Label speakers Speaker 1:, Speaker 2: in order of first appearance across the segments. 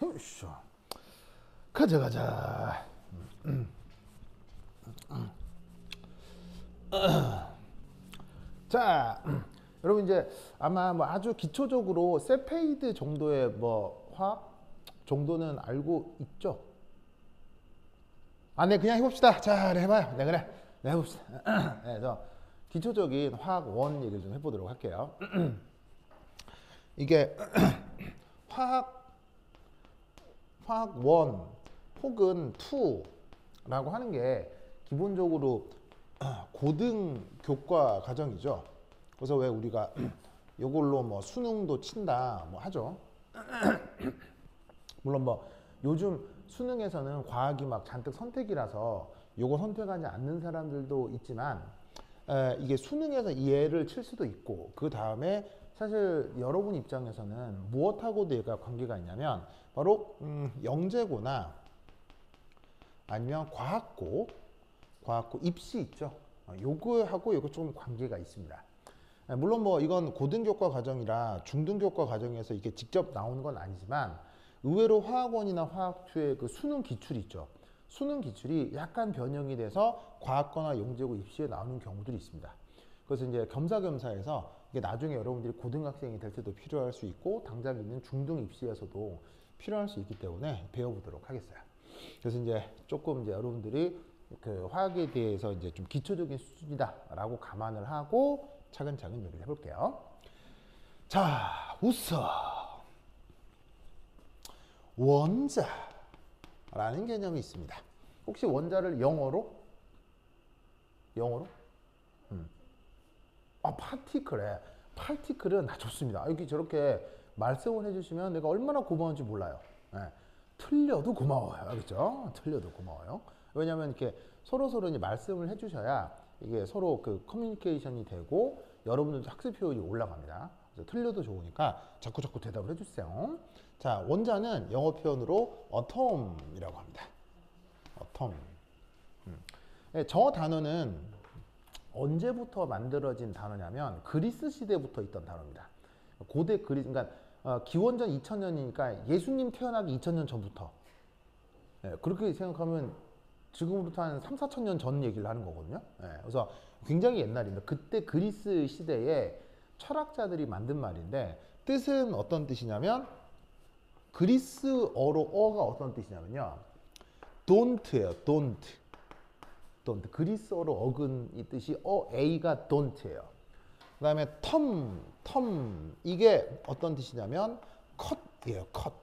Speaker 1: 으쌰. 가자, 가자. 자, 여러분 이제 아마 뭐 아주 기초적으로 세페이드 정도의 뭐 화학 정도는 알고 있죠? 아, 네, 그냥 해봅시다. 자, 그래, 해봐요. 네, 그래. 네, 해봅시다. 네, 그래서 기초적인 화학 원 얘기를 좀 해보도록 할게요. 이게 화학 화학 원 혹은 투라고 하는 게 기본적으로 고등 교과 과정이죠. 그래서 왜 우리가 이걸로 뭐 수능도 친다 뭐 하죠. 물론 뭐 요즘 수능에서는 과학이 막 잔뜩 선택이라서 요거 선택하지 않는 사람들도 있지만 이게 수능에서 이해를 칠 수도 있고 그 다음에 사실 여러분 입장에서는 무엇하고도 얘가 관계가 있냐면 바로 영재고나 아니면 과학고 입시 있죠. 요거하고 요거 좀 관계가 있습니다. 물론 뭐 이건 고등교과 과정이라 중등교과 과정에서 이게 직접 나오는 건 아니지만 의외로 화학원이나 화학투의 그 수능 기출이 있죠. 수능 기출이 약간 변형이 돼서 과학거나 영재고 입시에 나오는 경우들이 있습니다. 그래서 이제 겸사겸사해서 이게 나중에 여러분들이 고등학생이 될 때도 필요할 수 있고 당장 있는 중등 입시에서도 필요할 수 있기 때문에 배워보도록 하겠어요. 그래서 이제 조금 이제 여러분들이 그 화학에 대해서 이제 좀 기초적인 수준이다라고 감안을 하고 차근차근 얘기를 해볼게요. 자, 우선 원자라는 개념이 있습니다. 혹시 원자를 영어로? 영어로? 파티클에. 파티클은 좋습니다. 여기 저렇게 말씀을 해주시면 내가 얼마나 고마운지 몰라요. 네. 틀려도 고마워요. 알겠죠? 틀려도 고마워요. 왜냐하면 이렇게 서로 이제 말씀을 해주셔야 이게 서로 그 커뮤니케이션이 되고 여러분들도 학습 효율이 올라갑니다. 그래서 틀려도 좋으니까 자꾸 대답을 해주세요. 자, 원자는 영어 표현으로 atom이라고 합니다. atom. 네, 저 단어는 언제부터 만들어진 단어냐면 그리스 시대부터 있던 단어입니다. 고대 그리스, 그러니까 기원전 2000년이니까 예수님 태어나기 2000년 전부터. 예, 그렇게 생각하면 지금부터 한 3, 4천 년 전 얘기를 하는 거거든요. 예, 그래서 굉장히 옛날입니다. 그때 그리스 시대에 철학자들이 만든 말인데 뜻은 어떤 뜻이냐면 그리스어로 어가 어떤 뜻이냐면요. don't예요. don't. 그리스어로 어근 이 뜻이 A가 don't예요. 그 다음에 텀 이게 어떤 뜻이냐면 cut이에요. cut.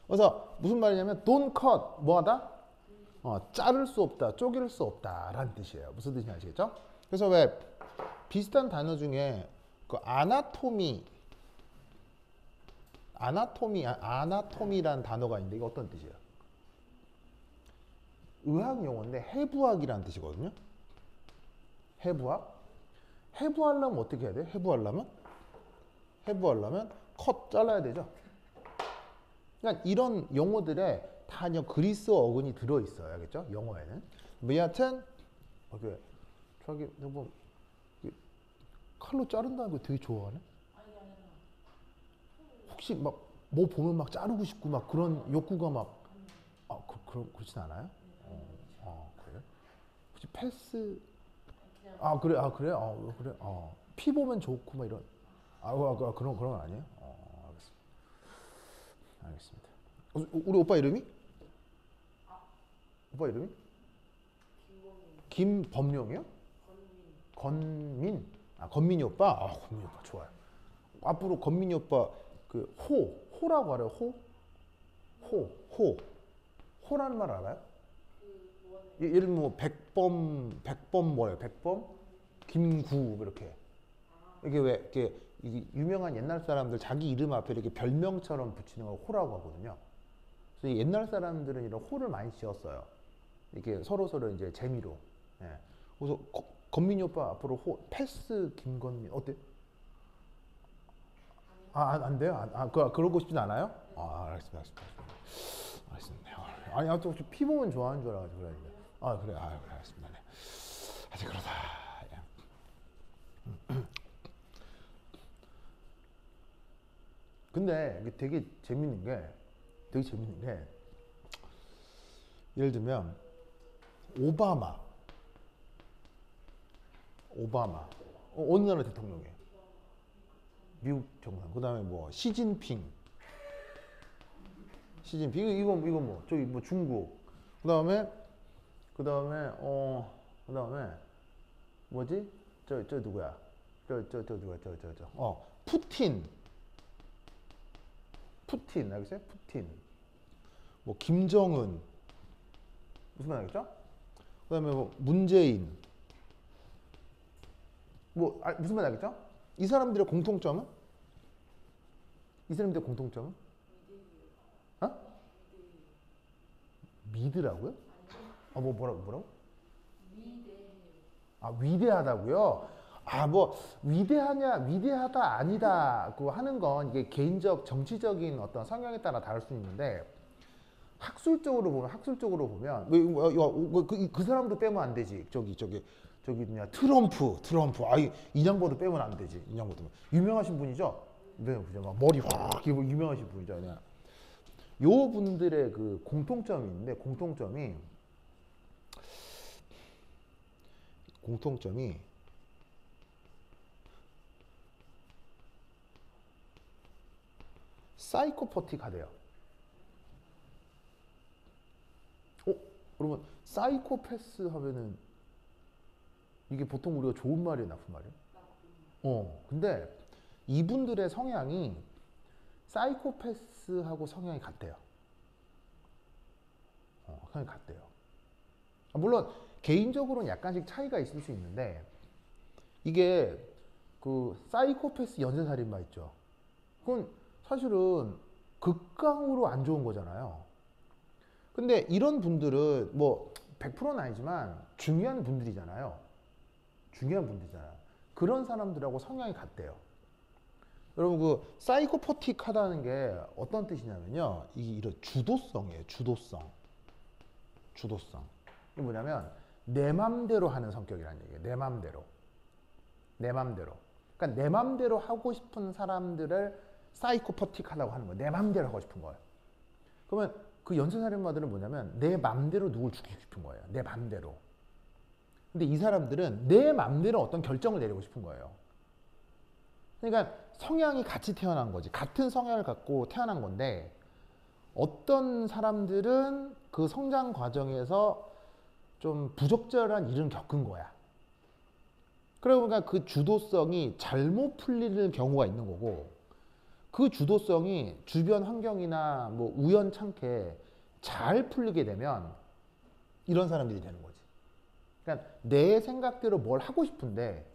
Speaker 1: 그래서 무슨 말이냐면 don't cut 뭐하다? 자를 수 없다, 쪼갤 수 없다라는 뜻이에요. 무슨 뜻인지 아시겠죠? 그래서 왜 비슷한 단어 중에 그 아나토미라는 단어가 있는데 이게 어떤 뜻이에요? 의학 용어인데 해부학이라는 뜻이거든요. 해부학? 해부하려면 어떻게 해야 돼? 해부하려면 컷 잘라야 되죠. 그러니까 이런 용어들에 다 그리스어 어근이 들어있어요. 알겠죠? 영어에는. 뭐 여하튼 자기 뭐 칼로 자른다는 거 되게 좋아하네. 혹시 막 뭐 보면 막 자르고 싶고 막 그런 욕구가 막 그렇진 않아요? 그래? 혹시 패스 그래 그래 그래 피 보면 좋고 막 이런 그런 건 아니에요? 알겠습니다. 우리 오빠 이름이? 오빠 이름이? 김범룡이요? 건민. 건민이 오빠? 건민이 오빠 좋아요. 앞으로 건민이 오빠 그 호라고 알아요? 호라는 말 알아요? 예를 들면 뭐 백범 뭐예요? 백범? 김구 뭐 이렇게. 이게 왜 이렇게 유명한 옛날 사람들 자기 이름 앞에 이렇게 별명처럼 붙이는 걸 호라고 하거든요. 그래서 옛날 사람들은 이런 호를 많이 지었어요. 이렇게 서로 이제 재미로. 예. 그래서 건민이 오빠 앞으로 패스 김건민 어때? 안 돼요? 그러고 싶진 않아요? 알겠습니다. 아니, 또 피 보면 좋아하는 줄 알아가지고 그래. 그래, 알겠습니다. 네. 하여튼 그러다. 예. 근데 이게 되게 재밌는 게 예를 들면 오바마 어느 나라 대통령이에요? 미국 정상. 그다음에 뭐 시진핑 이거 뭐 저기 뭐 중국. 그다음에 뭐지? 저 누구야? 저 누구야? 푸틴 알겠어요? 푸틴. 뭐 김정은 무슨 말 알겠죠? 그다음에 뭐 문재인 뭐 무슨 말 알겠죠? 이 사람들의 공통점은? 어? 미드라고요? 뭐라고? 위대하다고요? 뭐 위대하다 아니다 그 하는 건 이게 개인적 정치적인 어떤 성향에 따라 다를 수 있는데 학술적으로 보면 그 사람도 빼면 안 되지. 저기 뭐냐 트럼프 이 양반도 빼면 안 되지. 이 양반도 유명하신 분이죠. 네, 막 머리 확 이거 유명하신 분이죠. 그냥 요 분들의 그 공통점이 있는데 공통점이 사이코퍼틱하대요. 그러면 사이코패스 하면은 이게 보통 우리가 좋은 말이에요, 나쁜 말이에요? 근데 이분들의 성향이 사이코패스하고 성향이 같대요. 물론 개인적으로는 약간씩 차이가 있을 수 있는데 이게 그 사이코패스 연쇄살인마 있죠. 그건 사실은 극강으로 안 좋은 거잖아요. 근데 이런 분들은 뭐 100%는 아니지만 중요한 분들이잖아요. 그런 사람들하고 성향이 같대요. 여러분 그 사이코퍼틱하다는 게 어떤 뜻이냐면요. 이게 이런 주도성이에요. 주도성. 이게 뭐냐면 내 맘대로 하는 성격이라는 얘기예요. 내 맘대로. 그러니까 내 맘대로 하고 싶은 사람들을 사이코퍼틱하다고 하는 거예요. 내 맘대로 하고 싶은 거예요. 그러면 그 연쇄살인마들은 뭐냐면 내 맘대로 누굴 죽이고 싶은 거예요. 내 맘대로. 근데 이 사람들은 내 맘대로 어떤 결정을 내리고 싶은 거예요. 그러니까 성향이 같이 태어난 거지. 같은 성향을 갖고 태어난 건데 어떤 사람들은 그 성장 과정에서 좀 부적절한 일을 겪은 거야. 그러니까 그 주도성이 잘못 풀리는 경우가 있는 거고 그 주도성이 주변 환경이나 뭐 우연찮게 잘 풀리게 되면 이런 사람들이 되는 거지. 그러니까 내 생각대로 뭘 하고 싶은데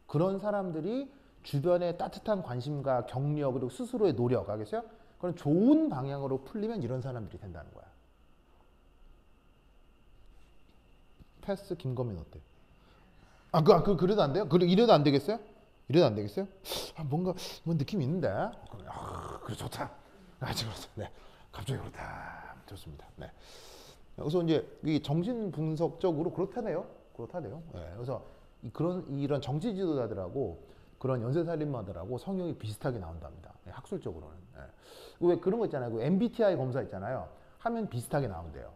Speaker 1: 그런 사람들이 주변의 따뜻한 관심과 격려 그리고 스스로의 노력 알겠어요? 그런 좋은 방향으로 풀리면 이런 사람들이 된다는 거야. 패스 김건민 어때? 그래도 안 돼요? 이래도 안 되겠어요? 뭔가 느낌이 있는데. 그래 좋다. 그렇다. 네, 갑자기 그렇다. 좋습니다. 네. 그래서 이제 이 정신 분석적으로 그렇다네요. 네, 그래서 이런 정치 지도자들하고 그런 연쇄살인마들하고 성향이 비슷하게 나온답니다. 네, 학술적으로는. 네. 왜 그런 거 있잖아요. 그 MBTI 검사 있잖아요. 하면 비슷하게 나온대요.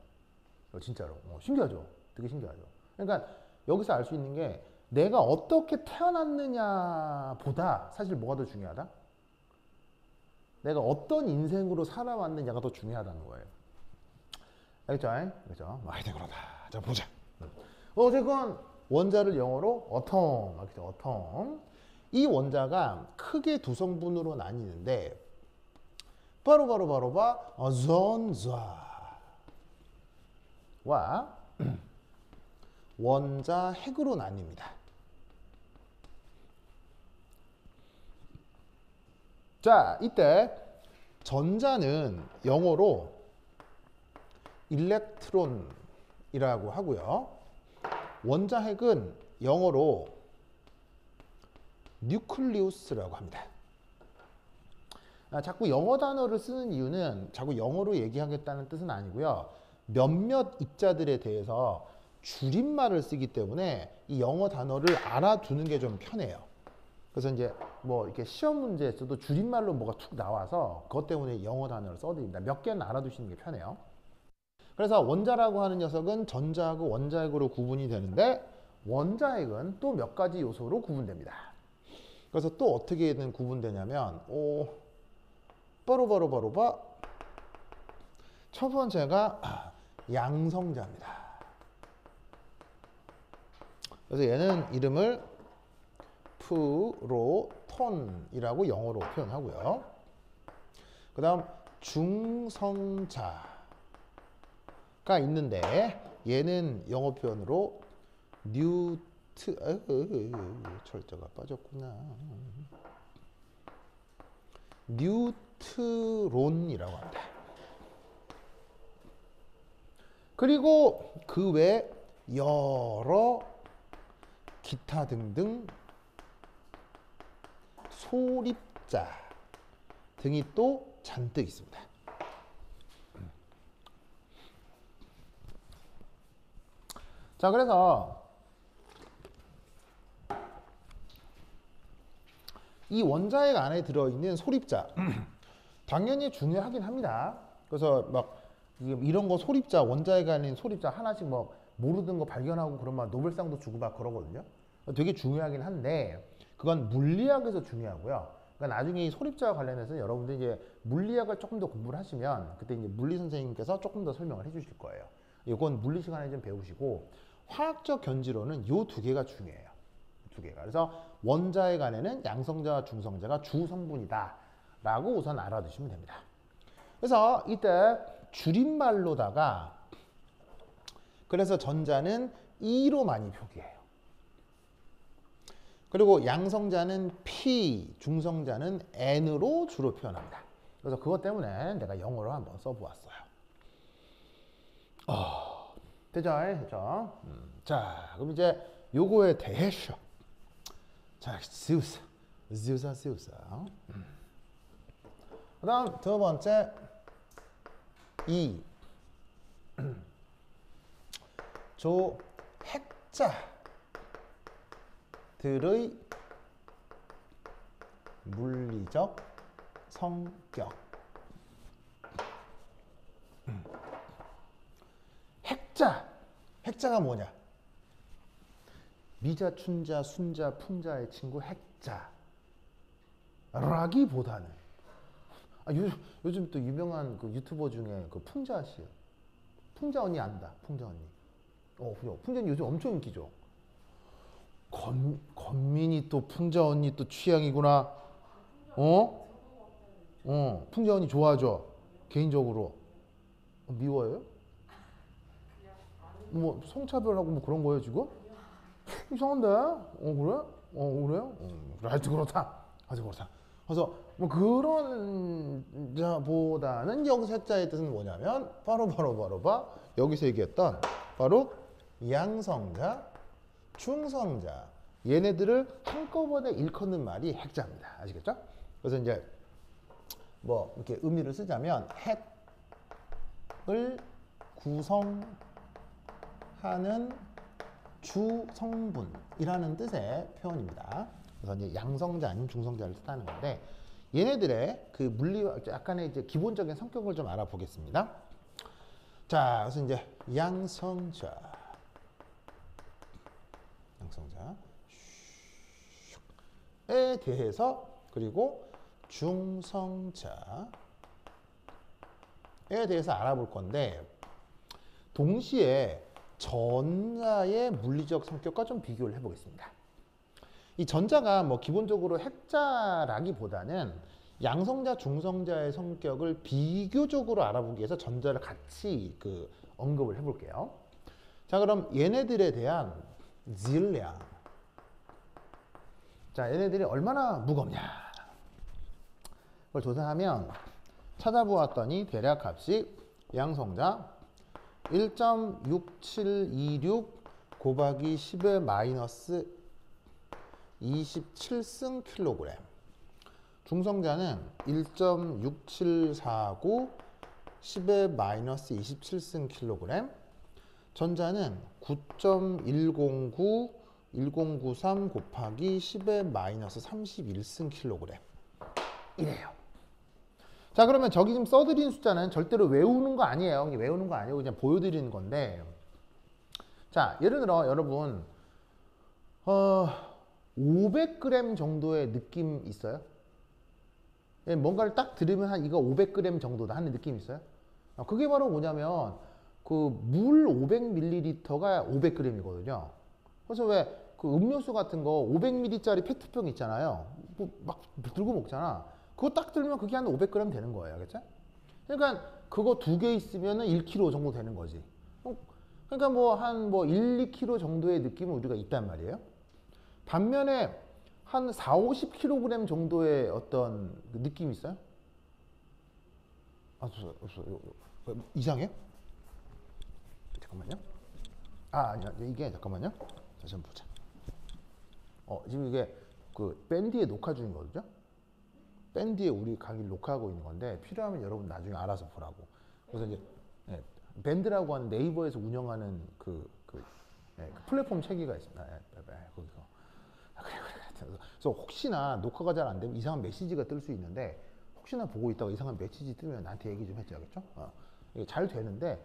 Speaker 1: 진짜로. 신기하죠? 되게 신기하죠. 그러니까 여기서 알 수 있는 게 내가 어떻게 태어났느냐 보다 사실 뭐가 더 중요하다? 내가 어떤 인생으로 살아왔느냐가 더 중요하다는 거예요. 알겠죠? 그렇죠? 하여튼 그러다. 자, 보자. 어쨌건 원자를 영어로 어텀. 알겠죠? 어텀. 이 원자가 크게 두 성분으로 나뉘는데 바로 전자와 원자 핵으로 나뉩니다. 자, 이때 전자는 영어로 일렉트론이라고 하고요. 원자 핵은 영어로 뉴클리우스라고 합니다. 자꾸 영어 단어를 쓰는 이유는 자꾸 영어로 얘기하겠다는 뜻은 아니고요. 몇몇 입자들에 대해서 줄임말을 쓰기 때문에 이 영어 단어를 알아두는 게 좀 편해요. 그래서 이제 뭐 이렇게 시험 문제에서도 줄임말로 뭐가 툭 나와서 그것 때문에 영어 단어를 써드립니다. 몇 개는 알아두시는 게 편해요. 그래서 원자라고 하는 녀석은 전자하고 원자핵으로 구분이 되는데 원자핵은 또 몇 가지 요소로 구분됩니다. 그래서 또 어떻게든 구분되냐면 바로 첫 번째가 양성자입니다. 그래서 얘는 이름을 프로톤이라고 영어로 표현하고요. 그 다음 중성자가 있는데 얘는 영어 표현으로 철자가 빠졌구나. 뉴트론이라고 합니다. 그리고 그 외 여러 기타 등등 소립자 등이 또 잔뜩 있습니다. 자, 그래서 이 원자핵 안에 들어있는 소립자 당연히 중요하긴 합니다. 그래서 막 이런 거 소립자, 원자핵 안에 있는 소립자 하나씩 뭐 모르는 거 발견하고 그러면 노벨상도 주고 막 그러거든요. 되게 중요하긴 한데 그건 물리학에서 중요하고요. 그러니까 나중에 이 소립자와 관련해서 여러분들이 이제 물리학을 조금 더 공부를 하시면 그때 이제 물리 선생님께서 조금 더 설명을 해주실 거예요. 이건 물리 시간에 좀 배우시고 화학적 견지로는 요 두 개가 중요해요. 두 개가. 그래서 원자핵 안에는 양성자와 중성자가 주성분이다 라고 우선 알아두시면 됩니다. 그래서 이때 줄임말로다가 그래서 전자는 E로 많이 표기해요. 그리고 양성자는 P, 중성자는 N으로 주로 표현합니다. 그래서 그것 때문에 내가 영어로 한번 써보았어요. 되죠? 됐죠? 자, 그럼 이제 요거에 대해서 자, 지우사. 그 다음 두 번째 이 조 핵자들의 물리적 성격. 핵자가 뭐냐? 미자, 춘자, 순자, 풍자의 친구 핵자라기보다는 요즘 또 유명한 그 유튜버 중에 그 풍자 씨요. 풍자 언니 안다. 풍자 언니. 풍자 언니 요즘 엄청 인기죠. 건민이 또 풍자 언니 또 취향이구나. 풍자 언니 좋아하죠. 개인적으로. 미워요? 뭐 성차별하고 뭐 그런 거예요 지금? 이상한데? 그래? 그래요? 그래, 하여튼 그렇다. 그래서 뭐 그런 자보다는 여기서 핵자의 뜻은 뭐냐면 바로 여기서 얘기했던 바로 양성자, 중성자 얘네들을 한꺼번에 일컫는 말이 핵자입니다. 아시겠죠? 그래서 이제 뭐 이렇게 의미를 쓰자면 핵을 구성하는 주성분이라는 뜻의 표현입니다. 그래서 이제 양성자 아니면 중성자를 뜻하는 건데 얘네들의 그 물리와 약간의 이제 기본적인 성격을 좀 알아보겠습니다. 자, 그래서 이제 양성자에 대해서 그리고 중성자에 대해서 알아볼 건데 동시에 전자의 물리적 성격과 좀 비교를 해보겠습니다. 이 전자가 뭐 기본적으로 핵자라기보다는 양성자, 중성자의 성격을 비교적으로 알아보기 위해서 전자를 같이 언급을 해볼게요. 자, 그럼 얘네들에 대한 질량. 자, 얘네들이 얼마나 무겁냐. 그걸 조사하면 찾아보았더니 대략 값이 양성자 1.6726 곱하기 10의 마이너스 27승 킬로그램. 중성자는 1.6749 10의 마이너스 27승 킬로그램. 전자는 9.109 1093 곱하기 10의 마이너스 31승 킬로그램 이래요. 자, 그러면 저기 지금 써드린 숫자는 절대로 외우는 거 아니에요. 외우는 거 아니고 그냥 보여드리는 건데, 자, 예를 들어 여러분 500g 정도의 느낌 있어요? 예, 뭔가를 딱 들으면 한 이거 500g 정도다 하는 느낌 있어요? 그게 바로 뭐냐면 그 물 500ml가 500g이거든요. 그래서 왜 그 음료수 같은 거 500ml짜리 페트병 있잖아요. 뭐 막 들고 먹잖아. 그거 딱 들면 그게 한 500g 되는 거예요. 알겠죠? 그러니까 그거 2개 있으면은 1kg 정도 되는 거지. 그러니까 뭐 한 1, 2kg 정도의 느낌은 우리가 있단 말이에요. 반면에 한 4, 50kg 정도의 어떤 그 느낌이 있어요? 없어요. 이상해요? 잠깐만요. 아니야. 이게 잠깐만요. 다시 한번 보자. 지금 이게 그 밴드에 녹화 중이거든요. 밴드에 우리 강의를 녹화하고 있는 건데 필요하면 여러분 나중에 알아서 보라고. 그래서 이제 밴드라고 하는 네이버에서 운영하는 그 플랫폼 체계가 있습니다. 거기서. 그래서 혹시나 녹화가 잘 안 되면 이상한 메시지가 뜰 수 있는데 혹시나 보고 있다가 이상한 메시지 뜨면 나한테 얘기 좀 해줘야겠죠? 이게 잘 되는데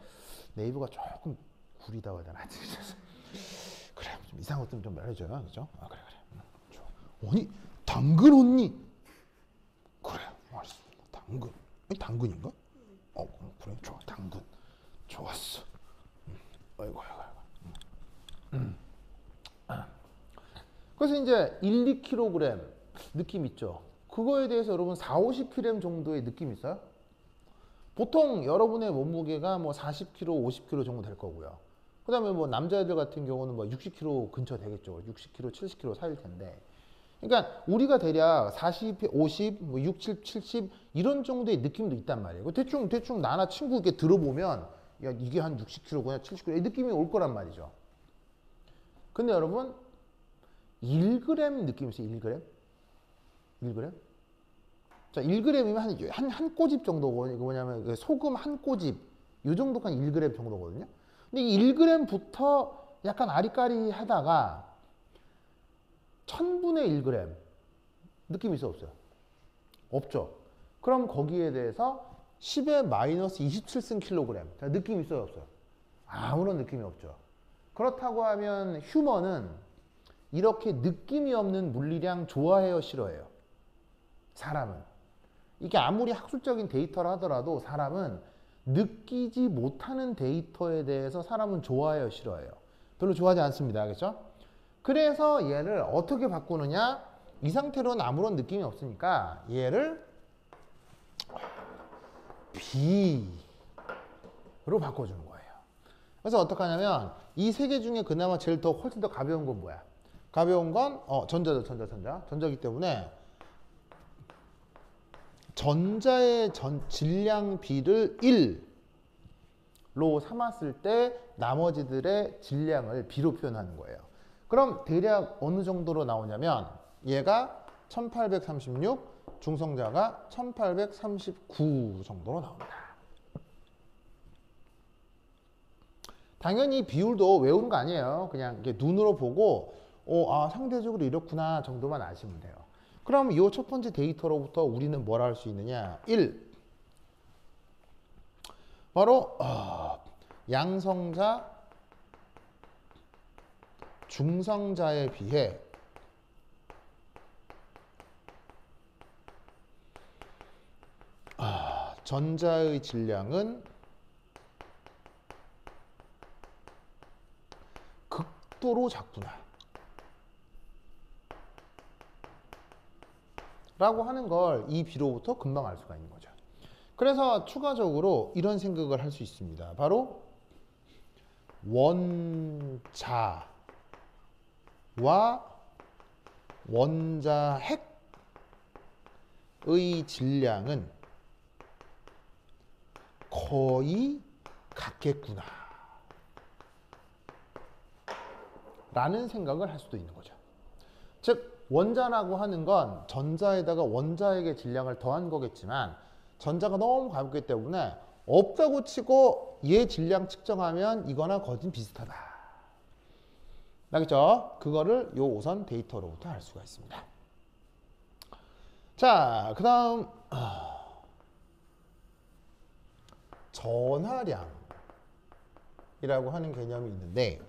Speaker 1: 네이버가 조금 구리다고 해야 되나? 그래, 좀 이상한 것들 좀 말해줘요, 그죠? 그래. 좋아. 언니, 당근 언니. 그래, 알았습니다. 당근. 당근인가? 그래, 좋아. 당근. 좋았어. 아이고. 그래서 이제 1, 2kg 느낌 있죠? 그거에 대해서 여러분 4, 50kg 정도의 느낌 있어요? 보통 여러분의 몸무게가 뭐 40kg, 50kg 정도 될 거고요. 그 다음에 뭐 남자애들 같은 경우는 뭐 60kg 근처 되겠죠. 60kg, 70kg 사이일 텐데. 그러니까 우리가 대략 40, 50, 뭐 60, 70 이런 정도의 느낌도 있단 말이에요. 대충 나나 친구 이렇게 들어보면 야, 이게 한 60kg구나, 70kg 이 느낌이 올 거란 말이죠. 근데 여러분 1g 느낌 있어요? 1g? 1g? 자, 1g이면 한 꼬집 정도거든요. 이거 뭐냐면 소금 한 꼬집 이 정도가 1g 정도거든요. 근데 이 1g부터 약간 아리까리 하다가 1000분의 1g 느낌 있어 없어요? 없죠. 그럼 거기에 대해서 10의 마이너스 27승 킬로그램 느낌 있어요 없어요? 아무런 느낌이 없죠. 그렇다고 하면 휴먼은 이렇게 느낌이 없는 물리량 좋아해요 싫어해요? 사람은. 이게 아무리 학술적인 데이터라 하더라도 사람은 느끼지 못하는 데이터에 대해서 사람은 좋아해요 싫어해요? 별로 좋아하지 않습니다. 알겠죠? 그래서 얘를 어떻게 바꾸느냐? 이 상태로는 아무런 느낌이 없으니까 얘를 B로 바꿔주는 거예요. 그래서 어떻게 하냐면 이 세 개 중에 그나마 제일 훨씬 더 가벼운 건 뭐야? 가벼운 건 전자죠. 전자기 때문에 전자의 질량 B를 1로 삼았을 때 나머지들의 질량을 B로 표현하는 거예요. 그럼 대략 어느 정도로 나오냐면 얘가 1836, 중성자가 1839 정도로 나옵니다. 당연히 비율도 외우는 거 아니에요. 그냥 이렇게 눈으로 보고 상대적으로 이렇구나 정도만 아시면 돼요. 그럼 이 첫 번째 데이터로부터 우리는 뭘 할 수 있느냐? 1. 바로 양성자, 중성자에 비해 전자의 질량은 극도로 작구나 라고 하는 걸 이 B로부터 금방 알 수가 있는 거죠. 그래서 추가적으로 이런 생각을 할 수 있습니다. 바로 원자와 원자핵의 질량은 거의 같겠구나 라는 생각을 할 수도 있는 거죠. 즉 원자라고 하는 건 전자에다가 원자핵의 질량을 더한 거겠지만 전자가 너무 가볍기 때문에 없다고 치고 얘 질량 측정하면 이거나 거진 비슷하다. 알겠죠? 그거를 요 우선 데이터로부터 알 수가 있습니다. 자, 그 다음 전하량이라고 하는 개념이 있는데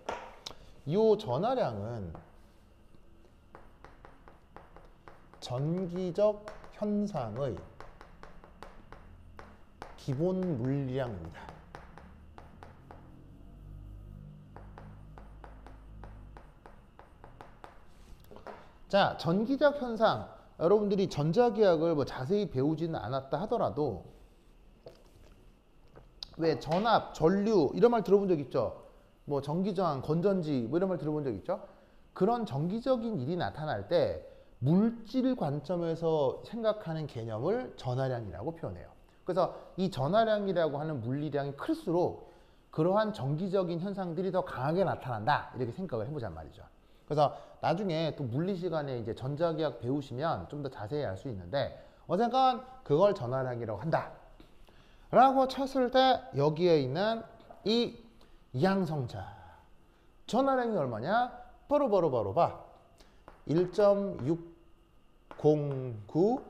Speaker 1: 이 전하량은 전기적 현상의 기본 물량입니다. 자, 전기적 현상, 여러분들이 전자기학을 뭐 자세히 배우지는 않았다 하더라도 왜 전압, 전류 이런 말 들어본 적 있죠? 뭐 전기저항, 건전지 뭐 이런 말 들어본 적 있죠? 그런 정기적인 일이 나타날 때 물질 관점에서 생각하는 개념을 전하량이라고 표현해요. 그래서 이 전하량이라고 하는 물리량이 클수록 그러한 정기적인 현상들이 더 강하게 나타난다 이렇게 생각을 해보자는 말이죠. 그래서 나중에 또 물리 시간에 이제 전자기학 배우시면 좀 더 자세히 알 수 있는데 어쨌건 그걸 전하량이라고 한다 라고 쳤을 때 여기에 있는 이 양성자 전하량이 얼마냐? 바로 봐. 1.609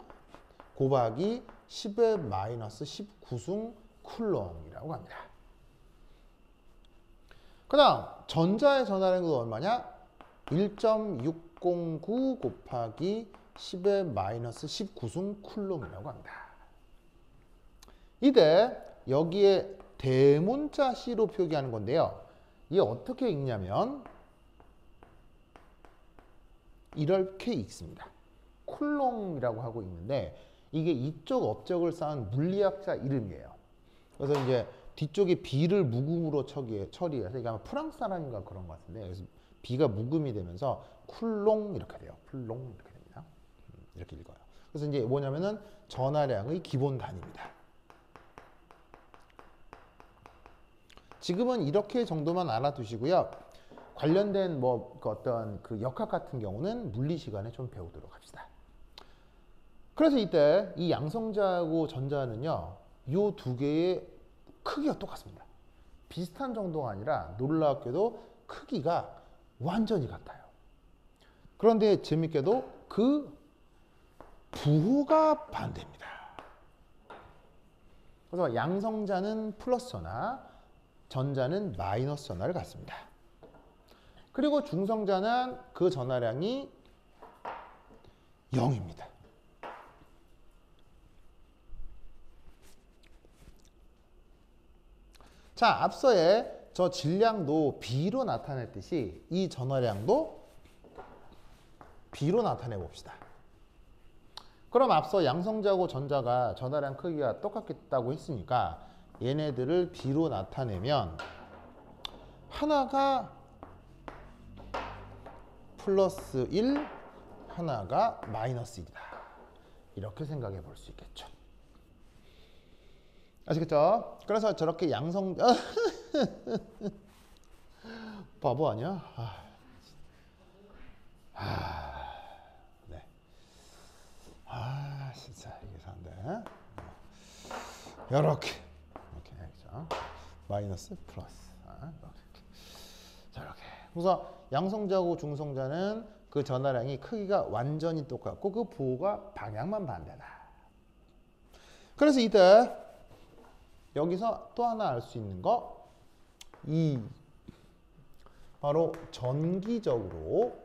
Speaker 1: 곱하기 10의 마이너스 19승 쿨럼이라고 합니다. 그 다음 전자의 전하량도 얼마냐? 1.609 곱하기 10의 마이너스 19승 쿨럼이라고 합니다. 이때 여기에 대문자 C로 표기하는 건데요. 이게 어떻게 읽냐면 이렇게 읽습니다. 쿨롱이라고 하고 있는데 이게 이쪽 업적을 쌓은 물리학자 이름이에요. 그래서 이제 뒤쪽에 B를 묵음으로 처리해서 이게 아마 프랑스 사람인가 그런 것 같은데 그래서 B가 묵음이 되면서 쿨롱 이렇게 돼요. 쿨롱 이렇게 됩니다. 이렇게 읽어요. 그래서 이제 뭐냐면은 전하량의 기본 단위입니다. 지금은 이렇게 정도만 알아두시고요. 관련된 뭐 어떤 그 역학 같은 경우는 물리 시간에 좀 배우도록 합시다. 그래서 이때 이 양성자하고 전자는요, 이 두 개의 크기가 똑같습니다. 비슷한 정도가 아니라 놀랍게도 크기가 완전히 같아요. 그런데 재밌게도 그 부호가 반대입니다. 그래서 양성자는 플러스 전하, 전자는 마이너스 전하를 갖습니다. 그리고 중성자는 그 전하량이 0입니다. 자, 앞서의 저 질량도 B로 나타냈듯이 이 전하량도 B로 나타내 봅시다. 그럼 앞서 양성자하고 전자가 전하량 크기가 똑같겠다고 했으니까 얘네들을 B로 나타내면 하나가 플러스 1, 하나가 마이너스 1이다. 이렇게 생각해 볼 수 있겠죠. 아시겠죠? 그래서 저렇게 양성 바보 아니야? 네. 진짜 이게 산데. 이렇게 그렇죠? 마이너스 플러스. 자, 이렇게. 그래서 양성자하고 중성자는 그 전하량이 크기가 완전히 똑같고 그 부호가 방향만 반대다. 그래서 이때 여기서 또 하나 알 수 있는 거, 바로 전기적으로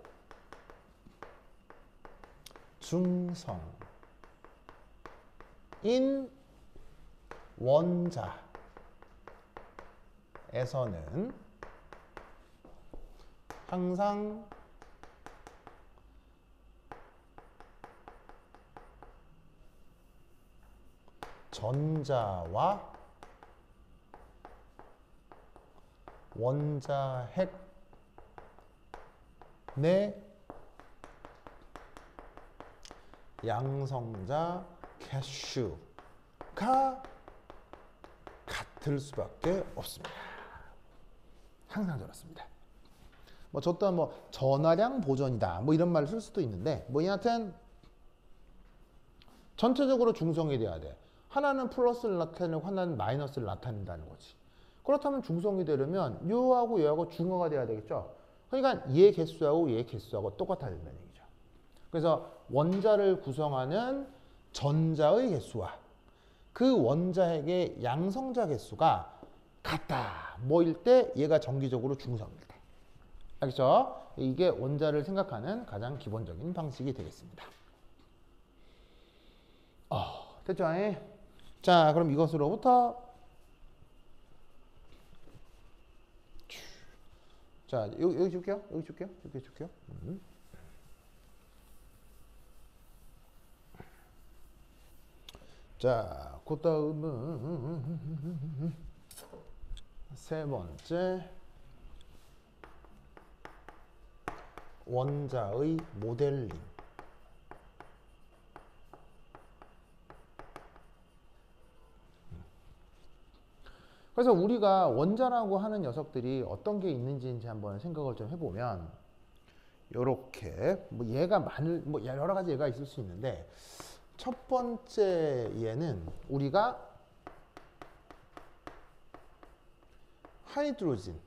Speaker 1: 중성인 원자에서는 항상 전자와 원자핵 내 양성자 개수가 같을 수밖에 없습니다. 항상 저렇습니다. 뭐 저 또한 뭐 전하량 보전이다 뭐 이런 말을 쓸 수도 있는데 뭐 여하튼 전체적으로 중성이 돼야 돼. 하나는 플러스를 나타내고 하나는 마이너스를 나타낸다는 거지. 그렇다면 중성이 되려면 요하고 요하고 중화가 돼야 되겠죠. 그러니까 얘 개수하고 얘 개수하고 똑같아야 된다는 얘기죠. 그래서 원자를 구성하는 전자의 개수와 그 원자핵의 양성자 개수가 같다. 뭐일 때? 얘가 정기적으로 중성일 때. 알겠죠? 이게 원자를 생각하는 가장 기본적인 방식이 되겠습니다. 됐죠? 자, 그럼 이것으로부터 자, 여기 줄게요. 여기 줄게요. 여기 줄게요. 자, 그 다음은 세 번째 원자의 모델링. 그래서 우리가 원자라고 하는 녀석들이 어떤 게 있는지 한번 생각을 좀 해보면 요렇게 뭐 얘가 뭐 여러 가지 얘가 있을 수 있는데 첫 번째 얘는 우리가 하이드로진,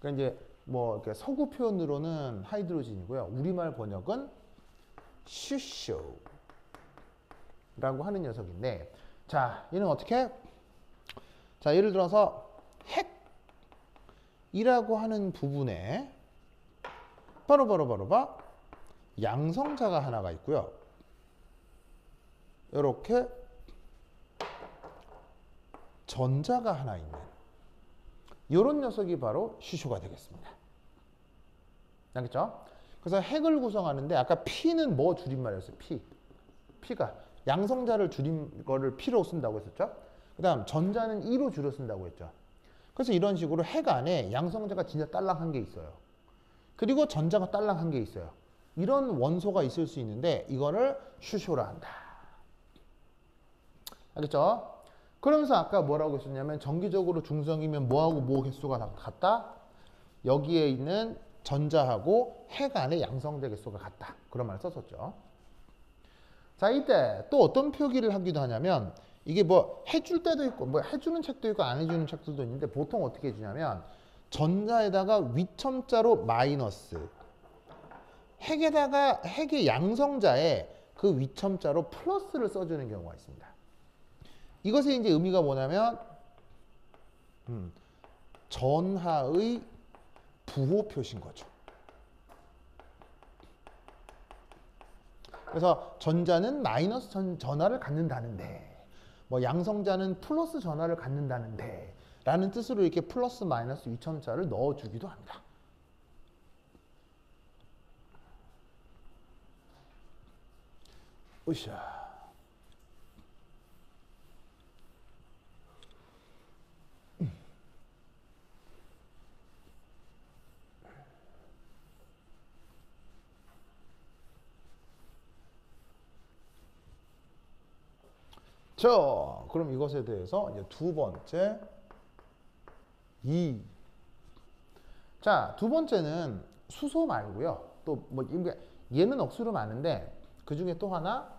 Speaker 1: 그러니까 이제 뭐 이렇게 서구 표현으로는 하이드로진이고요. 우리말 번역은 슈쇼라고 하는 녀석인데, 자, 얘는 어떻게? 자, 예를 들어서 핵이라고 하는 부분에 바로 양성자가 하나가 있고요. 이렇게 전자가 하나 있는 이런 녀석이 바로 슈쇼가 되겠습니다. 알겠죠? 그래서 핵을 구성하는데 아까 P는 뭐 줄임말이었어요? P가 양성자를 줄인 거를 P로 쓴다고 했었죠? 그 다음 전자는 E로 줄여 쓴다고 했죠. 그래서 이런 식으로 핵 안에 양성자가 진짜 딸랑한 게 있어요. 그리고 전자가 딸랑한 게 있어요. 이런 원소가 있을 수 있는데 이거를 슈쇼라 한다. 알겠죠? 그러면서 아까 뭐라고 했었냐면 정기적으로 중성이면 뭐하고 뭐 개수가 같다? 여기에 있는 전자하고 핵 안에 양성자 개수가 같다. 그런 말을 썼었죠. 자, 이때 또 어떤 표기를 하기도 하냐면 이게 뭐 해줄 때도 있고 뭐 해주는 책도 있고 안 해주는 책들도 있는데 보통 어떻게 해주냐면 전자에다가 위첨자로 마이너스, 핵에다가 핵의 양성자에 그 위첨자로 플러스를 써주는 경우가 있습니다. 이것의 이제 의미가 뭐냐면 전하의 부호 표시인 거죠. 그래서 전자는 마이너스 전하를 갖는다는데 뭐 양성자는 플러스 전하를 갖는다는데 라는 뜻으로 이렇게 플러스 마이너스 위첨자를 넣어주기도 합니다. 으쌰. 자, 그럼 이것에 대해서 이제 두 번째 자, 두 번째는 수소 말고요. 또 뭐 얘는 억수로 많은데 그 중에 또 하나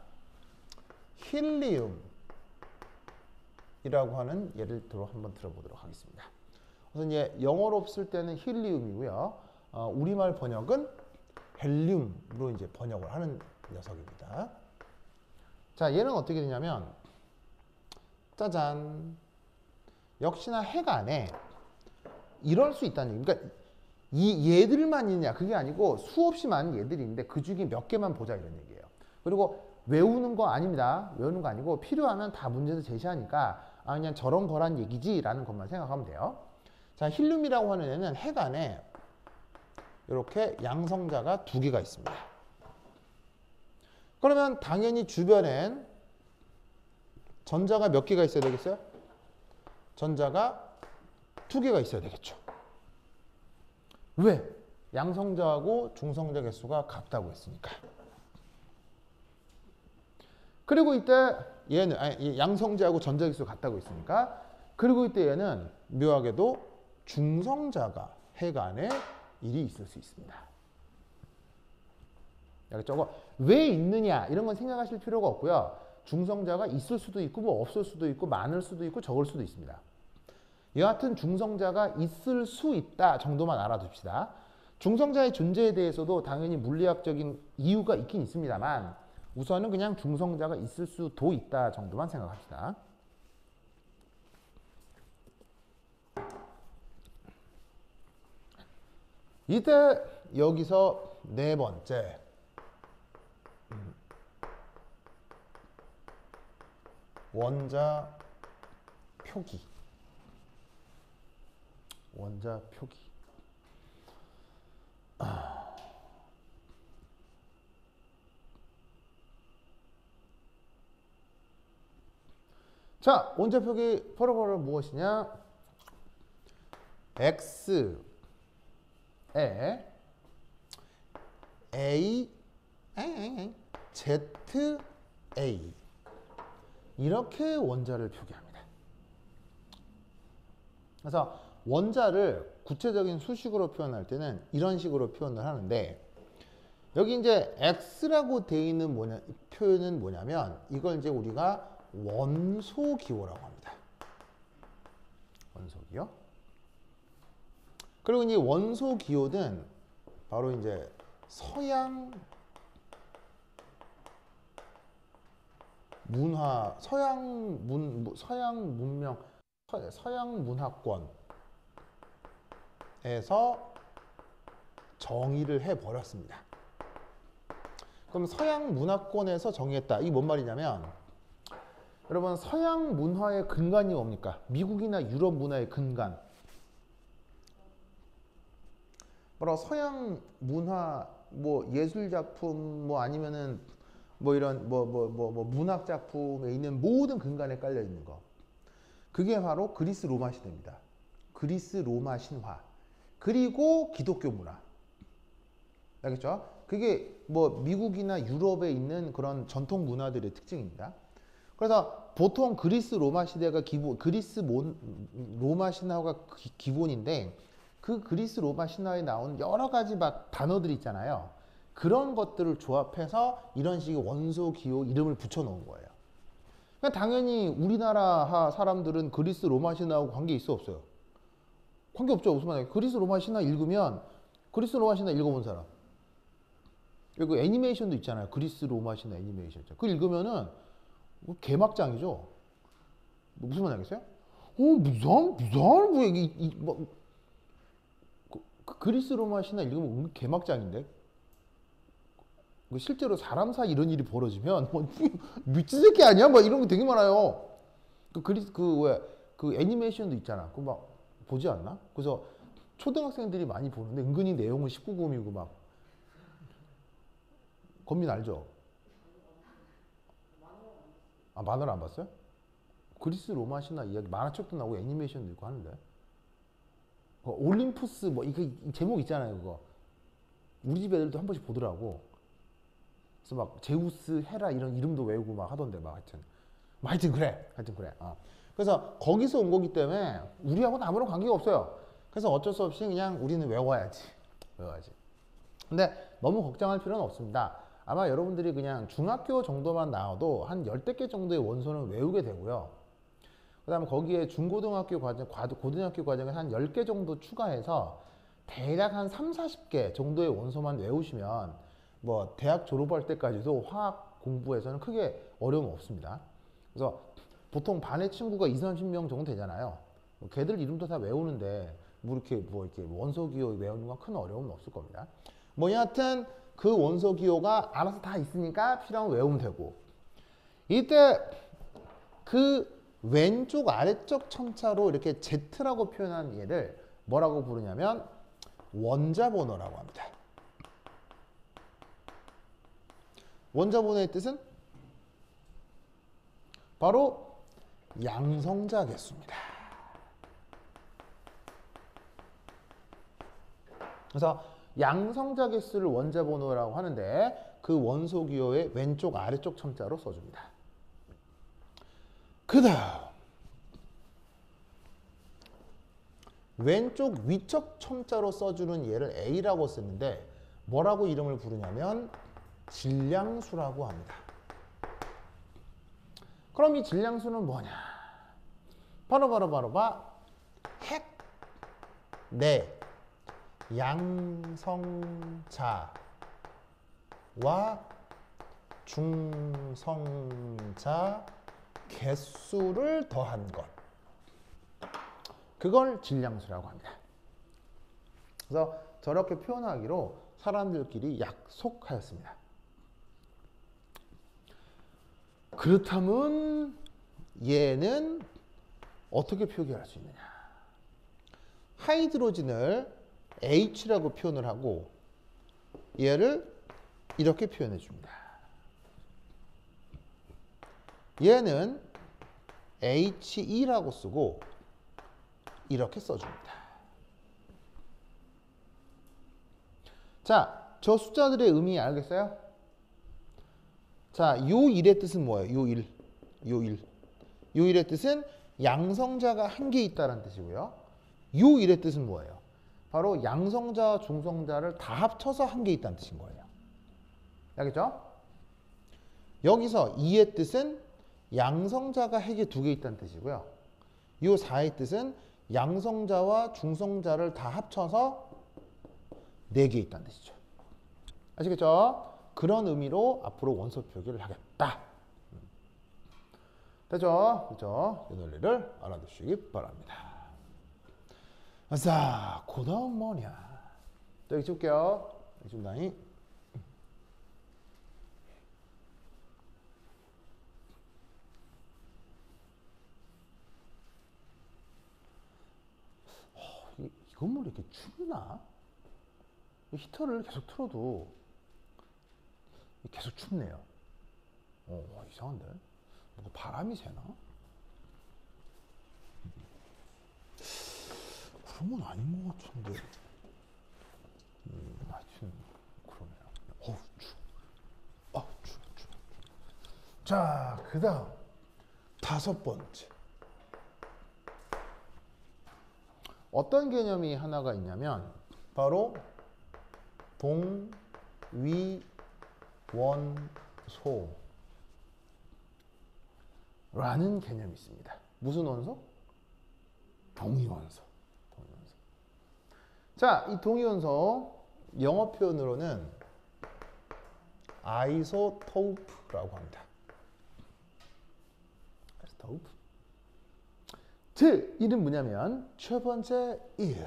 Speaker 1: 힐리움이라고 하는 예를 한번 들어보도록 하겠습니다. 그래서 이제 영어로 쓸 때는 힐리움이고요. 우리말 번역은 헬륨으로 이제 번역을 하는 녀석입니다. 자, 얘는 어떻게 되냐면 짜잔. 역시나 핵 안에 이럴 수 있다는 얘기. 그러니까 이 얘들만 있냐 그게 아니고 수없이 많은 얘들이 있는데 그 중에 몇 개만 보자 이런 얘기예요. 그리고 외우는 거 아닙니다. 외우는 거 아니고 필요하면 다 문제에서 제시하니까 그냥 저런 거란 얘기지 라는 것만 생각하면 돼요. 자, 힐륨이라고 하는 애는 핵 안에 이렇게 양성자가 두 개가 있습니다. 그러면 당연히 주변엔 전자가 몇 개가 있어야 되겠어요? 전자가 두 개가 있어야 되겠죠. 왜? 양성자하고 중성자 개수가 같다고 했으니까. 그리고 이때 얘는 양성자하고 전자 개수가 같다고 했으니까. 그리고 이때 얘는 묘하게도 중성자가 핵 안에 일이 있을 수 있습니다. 알겠죠? 왜 있느냐 이런 건 생각하실 필요가 없고요. 중성자가 있을 수도 있고 뭐 없을 수도 있고 많을 수도 있고 적을 수도 있습니다. 여하튼 중성자가 있을 수 있다 정도만 알아둡시다. 중성자의 존재에 대해서도 당연히 물리학적인 이유가 있긴 있습니다만 우선은 그냥 중성자가 있을 수도 있다 정도만 생각합시다. 이때 여기서 네 번째 원자 표기. 원자 표기. 자, 원자 표기 바로 무엇이냐? X에 A, ZA 이렇게 원자를 표기합니다. 그래서 원자를 구체적인 수식으로 표현할 때는 이런 식으로 표현을 하는데 여기 이제 X라고 되어 있는 표현은 뭐냐면 이걸 이제 우리가 원소기호라고 합니다. 원소기호. 그리고 이 원소기호는 바로 이제 서양 문화, 서양 문명, 서양 문화권에서 정의를 해버렸습니다. 그럼 서양 문화권에서 정의했다. 이게 뭔 말이냐면 여러분 서양 문화의 근간이 뭡니까? 미국이나 유럽 문화의 근간. 바로 서양 문화, 뭐 예술 작품, 뭐 아니면은 뭐 이런 문학 작품에 있는 모든 근간에 깔려 있는 거. 그게 바로 그리스 로마 시대입니다. 그리스 로마 신화. 그리고 기독교 문화. 알겠죠? 그게 뭐 미국이나 유럽에 있는 그런 전통 문화들의 특징입니다. 그래서 보통 그리스 로마 시대가 로마 신화가 기본인데 그 그리스 로마 신화에 나온 여러 가지 막 단어들이 있잖아요. 그런 것들을 조합해서 이런 식의 원소 기호 이름을 붙여놓은 거예요. 그러니까 당연히 우리나라 사람들은 그리스 로마 신화하고 관계 있어 없어요? 관계 없죠. 무슨 말이에요? 그리스 로마 신화 읽으면 그리스 로마 신화 읽어본 사람. 그리고 애니메이션도 있잖아요. 그리스 로마 신화 애니메이션. 그거 읽으면은 개막장이죠. 무슨 말 알겠어요? 무슨 뭐 이게 그리스 로마 신화 읽으면 개막장인데. 실제로 사람 사이 이런 일이 벌어지면 뭐 미친 새끼 아니야? 막 이런 거 되게 많아요. 그 애니메이션도 있잖아. 그거 막 보지 않나? 그래서 초등학생들이 많이 보는데 은근히 내용은 19금이고 막 권민 알죠? 아, 만화를 안 봤어요? 그리스 로마 신화 이야기 만화책도 나오고 애니메이션도 있고 하는데 올림푸스 뭐 이거 제목 있잖아요. 그거 우리 집 애들도 한 번씩 보더라고. 그래서 막 제우스, 헤라 이런 이름도 외우고 막 하던데 막 하여튼 그래. 그래서 거기서 온 거기 때문에 우리하고는 아무런 관계가 없어요. 그래서 어쩔 수 없이 그냥 우리는 외워야지. 근데 너무 걱정할 필요는 없습니다. 아마 여러분들이 그냥 중학교 정도만 나와도 한 10개 정도의 원소는 외우게 되고요. 그 다음에 거기에 중고등학교 과정, 고등학교 과정에 한 10개 정도 추가해서 대략 한 3, 40개 정도의 원소만 외우시면 뭐 대학 졸업할 때까지도 화학 공부에서는 크게 어려움 없습니다. 그래서 보통 반의 친구가 20, 30명 정도 되잖아요. 걔들 이름도 다 외우는데 뭐 이렇게 원소 기호 외우는 건 큰 어려움은 없을 겁니다. 뭐 여하튼 그 원소 기호가 알아서 다 있으니까 필요하면 외우면 되고 이때 그 왼쪽 아래쪽 첨자로 이렇게 Z라고 표현한 얘를 뭐라고 부르냐면 원자 번호라고 합니다. 원자 번호의 뜻은 바로 양성자 개수입니다. 그래서 양성자 개수를 원자 번호라고 하는데 그 원소 기호의 왼쪽 아래쪽 첨자로 써줍니다. 그 다음 왼쪽 위쪽 첨자로 써주는 얘를 A라고 쓰는데 뭐라고 이름을 부르냐면 질량수라고 합니다. 그럼 이 질량수는 뭐냐? 바로 핵, 네, 양성자와 중성자 개수를 더한 것. 그걸 질량수라고 합니다. 그래서 저렇게 표현하기로 사람들끼리 약속하였습니다. 그렇다면 얘는 어떻게 표기할 수 있느냐? 하이드로진을 H라고 표현을 하고 얘를 이렇게 표현해 줍니다. 얘는 He2라고 쓰고 이렇게 써줍니다. 자, 저 숫자들의 의미 알겠어요? 자, 요 1의 뜻은 뭐예요? 요 1. 요 1. 요 1의 뜻은 양성자가 한 개 있다는 뜻이고요. 요 1의 뜻은 뭐예요? 바로 양성자와 중성자를 다 합쳐서 한 개 있다는 뜻인 거예요. 알겠죠? 여기서 2의 뜻은 양성자가 핵이 2개 있다는 뜻이고요. 요 4의 뜻은 양성자와 중성자를 다 합쳐서 4개 있다는 뜻이죠. 아시겠죠? 그런 의미로 앞으로 원소 표기를 하겠다. 됐죠? 그죠? 이 논리를 알아두시기 바랍니다. 자, 그 다음 뭐냐? 또 여기 줄게요. 여기 준다니. 이 건물이 이렇게 춥나? 히터를 계속 틀어도 계속 춥네요. 이상한데? 뭐 바람이 새나? 그런 건 아닌 것 같은데. 하여튼 그러네요. 추워. 자, 그 다음 5번째. 어떤 개념이 하나가 있냐면 바로 동위원소라는 개념이 있습니다. 무슨 원소? 동위원소. 자, 이 동위원소 영어 표현으로는 아이소토프라고 합니다. 아이소토프. 즉, 이는 뭐냐면 첫 번째 1.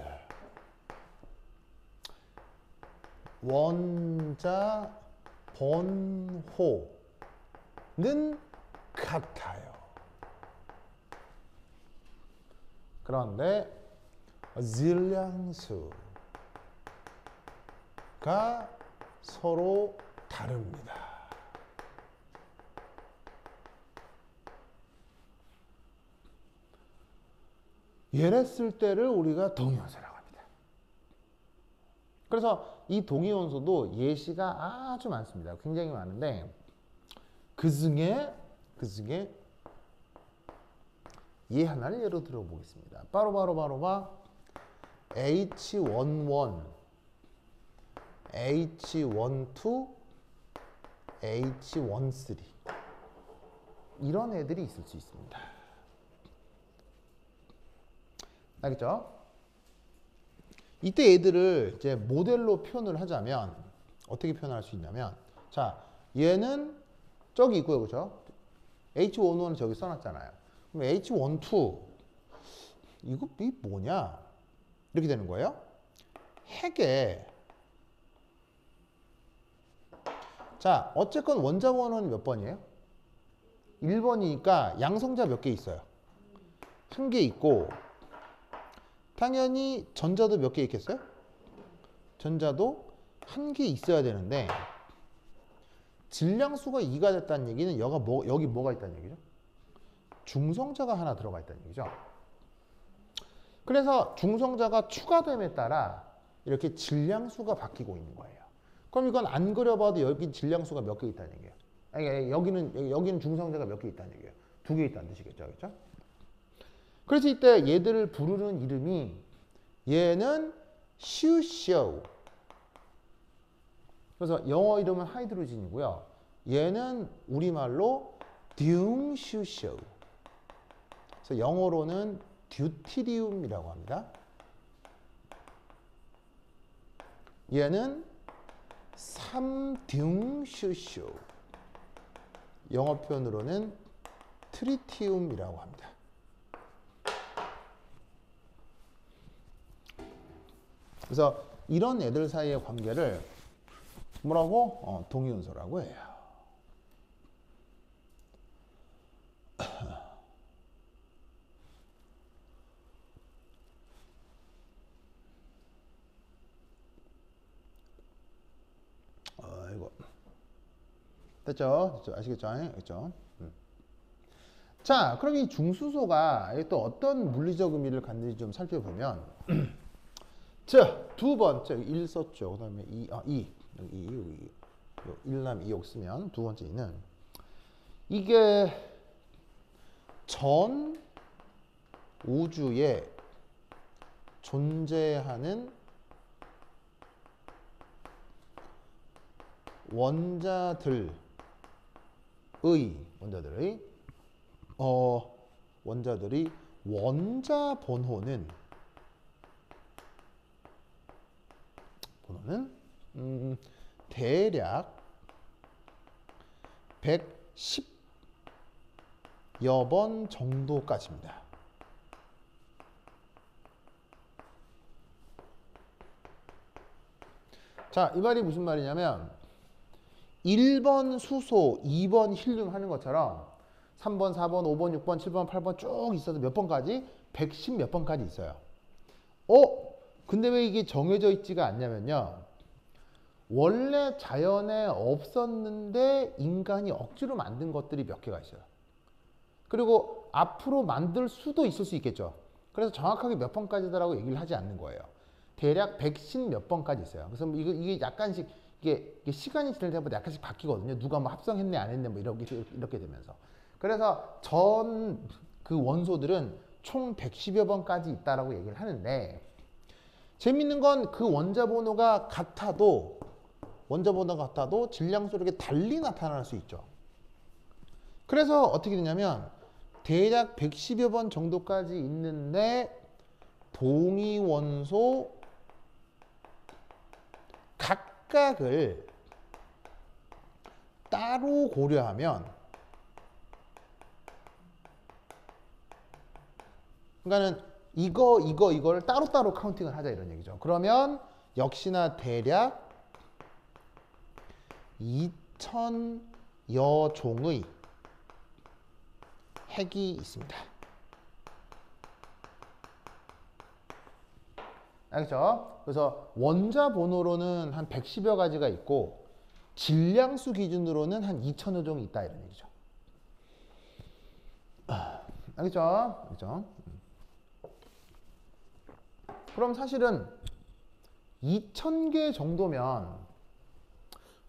Speaker 1: 원자 번호는 같아요. 그런데 질량수가 서로 다릅니다. 이랬을 때를 우리가 동위원소라고 합니다. 그래서 이 동위원소도 예시가 아주 많습니다. 굉장히 많은데 그 중에 얘 하나를 예로 들어보겠습니다. 바로 H11, H12, H13 이런 애들이 있을 수 있습니다. 알겠죠? 이때 얘들을 이제 모델로 표현을 하자면 어떻게 표현할 수 있냐면, 자, 얘는 저기 있고요, 그죠? H11은 저기 써놨잖아요. 그럼 H12 이거 이 뭐냐? 이렇게 되는 거예요. 핵에 자, 어쨌건 원자번호는 몇 번이에요? 1번이니까 양성자 몇 개 있어요? 1개 있고, 당연히 전자도 몇 개 있겠어요? 전자도 1개 있어야 되는데 질량수가 2가 됐다는 얘기는 여기 뭐가 있다는 얘기죠? 중성자가 하나 들어가 있다는 얘기죠. 그래서 중성자가 추가됨에 따라 이렇게 질량수가 바뀌고 있는 거예요. 그럼 이건 안 그려봐도 여기 질량수가 몇 개 있다는 얘기예요. 아니, 여기는 중성자가 몇 개 있다는 얘기예요. 2개 있다는 뜻이겠죠. 그렇죠? 그래서 이때 얘들을 부르는 이름이, 얘는 슈쇼. 그래서 영어 이름은 하이드로진이고요. 얘는 우리말로 듀슈쇼. 그래서 영어로는 듀티리움이라고 합니다. 얘는 삼등슈슈. 영어 표현으로는 트리티움이라고 합니다. 그래서 이런 애들 사이의 관계를 뭐라고? 동위원소라고 해요. 이거 됐죠? 아시겠죠? 됐죠? 자, 그럼 이 중수소가 또 어떤 물리적 의미를 갖는지 좀 살펴보면 자, 두 번째 1 썼죠. 그 다음에 2, 여기 1남 2욕 쓰면 두 번째 2는 이게 전 우주에 존재하는 원자들의 원자 번호는 대략 110여 번 정도까지입니다. 자, 이 말이 무슨 말이냐면 1번 수소, 2번 힐륨 하는 것처럼 3번, 4번, 5번, 6번, 7번, 8번 쭉 있어서 몇 번까지? 110 몇 번까지 있어요. 근데 왜 이게 정해져 있지가 않냐면요. 원래 자연에 없었는데 인간이 억지로 만든 것들이 몇 개가 있어요. 그리고 앞으로 만들 수도 있을 수 있겠죠. 그래서 정확하게 몇 번까지다라고 얘기를 하지 않는 거예요. 대략 110 몇 번까지 있어요. 그래서 이게 약간씩 이게 시간이 지날 때마다 약간씩 바뀌거든요. 누가 뭐 합성했네 안 했네 뭐 이렇게 되면서. 그래서 전 그 원소들은 총 110여 번까지 있다라고 얘기를 하는데 재밌는 건 그 원자 번호가 같아도 질량수로 이렇게 달리 나타날 수 있죠. 그래서 어떻게 되냐면 대략 110여 번 정도까지 있는데 동위 원소 각각을 따로 고려하면 그러니까는 이거를 따로따로 카운팅을 하자 이런 얘기죠. 그러면 역시나 대략 2000여 종의 핵이 있습니다. 알겠죠? 그래서 원자 번호로는 한 110여 가지가 있고 질량수 기준으로는 한 2000여 종이 있다 이런 얘기죠. 알겠죠? 알겠죠? 그럼 사실은 2000개 정도면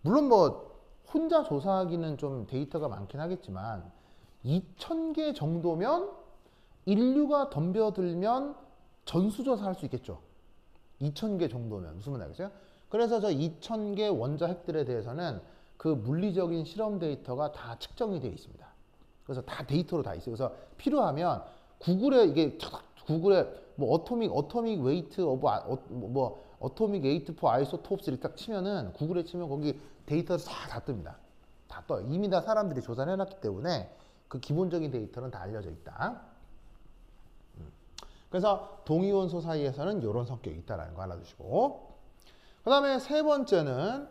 Speaker 1: 물론 뭐 혼자 조사하기는 좀 데이터가 많긴 하겠지만 2000개 정도면 인류가 덤벼들면 전수조사할 수 있겠죠. 2000개 정도면 무슨 말인지 알겠어요? 그래서 저 2000개 원자 핵들에 대해서는 그 물리적인 실험 데이터가 다 측정이 되어 있습니다. 그래서 다 데이터로 다 있어요. 그래서 필요하면 구글에 뭐 어토믹 웨이트 오브 어토믹 웨이트 포 아이소톱스 이렇게 딱 치면은 구글에 치면 거기 데이터가 다 뜹니다. 다 떠요. 이미 다 사람들이 조사를 해놨기 때문에 그 기본적인 데이터는 다 알려져 있다. 그래서 동위원소 사이에서는 이런 성격이 있다는 거 알아두시고 그 다음에 세 번째는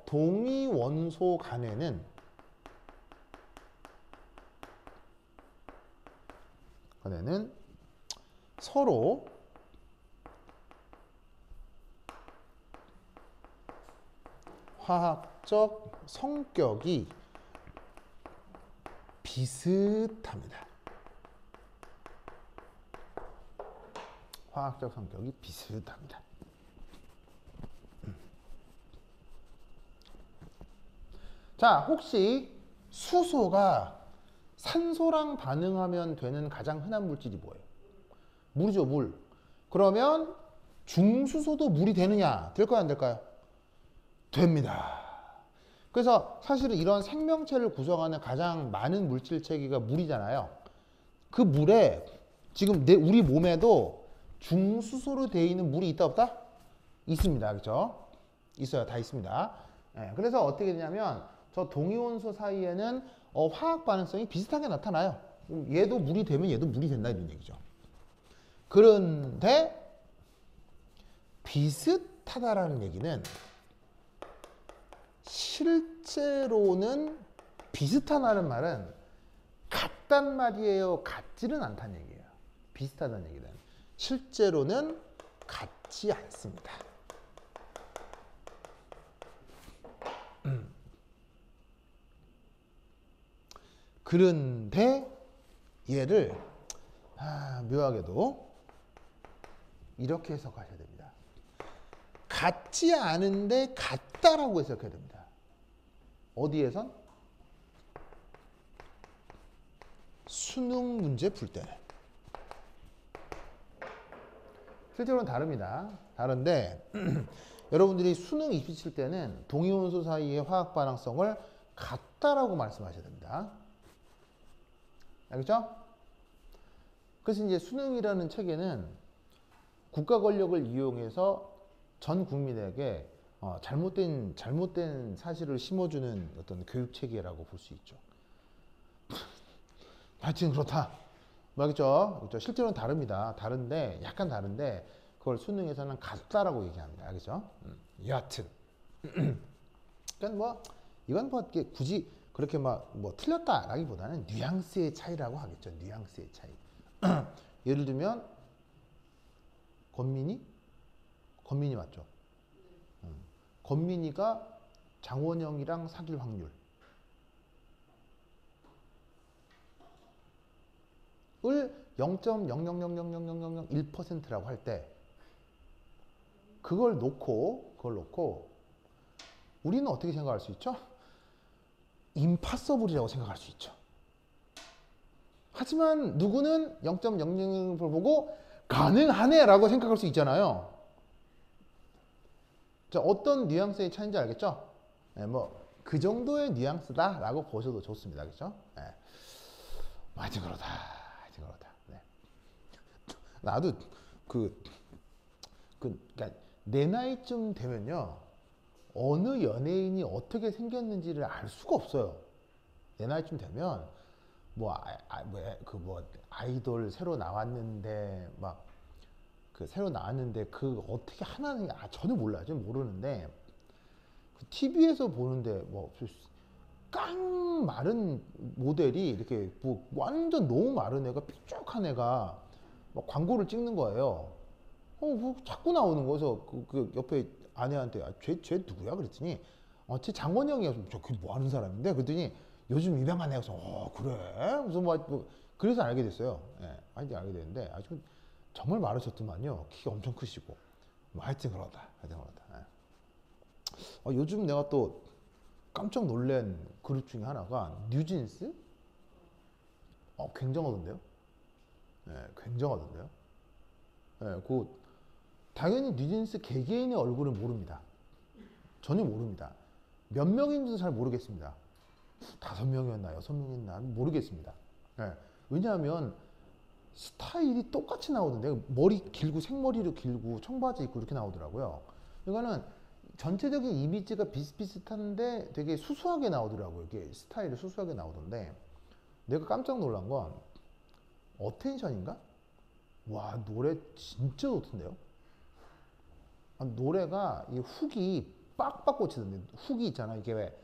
Speaker 1: 동위원소 간에는 서로 화학적 성격이 비슷합니다. 화학적 성격이 비슷합니다. 자, 혹시 수소가 산소랑 반응하면 되는 가장 흔한 물질이 뭐예요? 물이죠, 물. 그러면 중수소도 물이 되느냐? 될까요, 안 될까요? 됩니다. 그래서 사실은 이런 생명체를 구성하는 가장 많은 물질 체계가 물이잖아요. 그 물에 지금 우리 몸에도 중수소로 되어 있는 물이 있다 없다? 있습니다. 그렇죠? 있어요. 다 있습니다. 예, 그래서 어떻게 되냐면 저 동위원소 사이에는 화학 반응성이 비슷하게 나타나요. 얘도 물이 되면 얘도 물이 된다 이런 얘기죠. 그런데 비슷하다라는 얘기는 실제로는 비슷하다는 말은 같단 말이에요. 같지는 않다는 얘기예요. 비슷하다는 얘기는 실제로는 같지 않습니다. 그런데 얘를 묘하게도 이렇게 해석하셔야 됩니다. 같지 않은데 같다라고 해석해야 됩니다. 어디에선? 수능 문제 풀 때는. 실제로는 다릅니다. 다른데 여러분들이 수능 입시 칠 때는 동위원소 사이의 화학 반응성을 같다라고 말씀하셔야 됩니다. 알겠죠? 그래서 이제 수능이라는 책에는 국가 권력을 이용해서 전 국민에게 잘못된 사실을 심어주는 어떤 교육 체계라고 볼 수 있죠. 하여튼 그렇다. 알겠죠? 실제로는 다릅니다. 다른데 약간 다른데 그걸 수능에서는 같다라고 얘기합니다. 알겠죠? 여하튼 그러니까 뭐 이건 뭐 굳이 그렇게 막 뭐 틀렸다라기보다는 뉘앙스의 차이라고 하겠죠. 뉘앙스의 차이. 예를 들면 권민이 맞죠? 권민이가 장원영이랑 사귈 확률 을 0.0000001%라고 할 때 그걸 놓고 우리는 어떻게 생각할 수 있죠? 임파서블이라고 생각할 수 있죠. 하지만 누구는 0.000을 보고 가능하네라고 생각할 수 있잖아요. 자, 어떤 뉘앙스의 차이인지 알겠죠? 네, 뭐 그 정도의 뉘앙스다라고 보셔도 좋습니다. 그렇죠? 네. 하여튼 그렇다. 네. 나도 그러니까 내 나이쯤 되면요 어느 연예인이 어떻게 생겼는지를 알 수가 없어요. 내 나이쯤 되면 뭐 아이돌 새로 나왔는데 그 어떻게 하나는 전혀 몰라요. 전혀 모르는데 그 TV에서 보는데 뭐 깡 마른 모델이 이렇게 뭐 완전 너무 마른 애가 삐쭉한 애가 막 광고를 찍는 거예요. 뭐 자꾸 나오는 거여서 그 옆에 아내한테 쟤 누구야? 그랬더니 쟤 장원영이야. 그게 뭐 하는 사람인데? 그랬더니 요즘 유명한 애여서 그래? 무슨 그래서 알게 됐어요. 예, 알게 됐는데 아주 정말 마르셨더만요. 키가 엄청 크시고 뭐 하여튼 그러다. 예. 요즘 내가 또 깜짝 놀란 그룹 중에 하나가 뉴진스? 굉장하던데요? 예, 굉장하던데요? 예, 당연히 뉴진스 개개인의 얼굴은 모릅니다. 전혀 모릅니다. 몇 명인지도 잘 모르겠습니다. 5명이었나 6명이었나 모르겠습니다. 예, 왜냐하면 스타일이 똑같이 나오던데 머리 길고 생머리로 길고 청바지 입고 이렇게 나오더라고요. 이거는 전체적인 이미지가 비슷비슷한데 되게 수수하게 나오더라고요. 이게 스타일이 수수하게 나오던데 내가 깜짝 놀란 건 어텐션인가? 와 노래 진짜 좋던데요. 노래가 이 훅이 빡빡 꽂히던데 훅이 있잖아. 이게 왜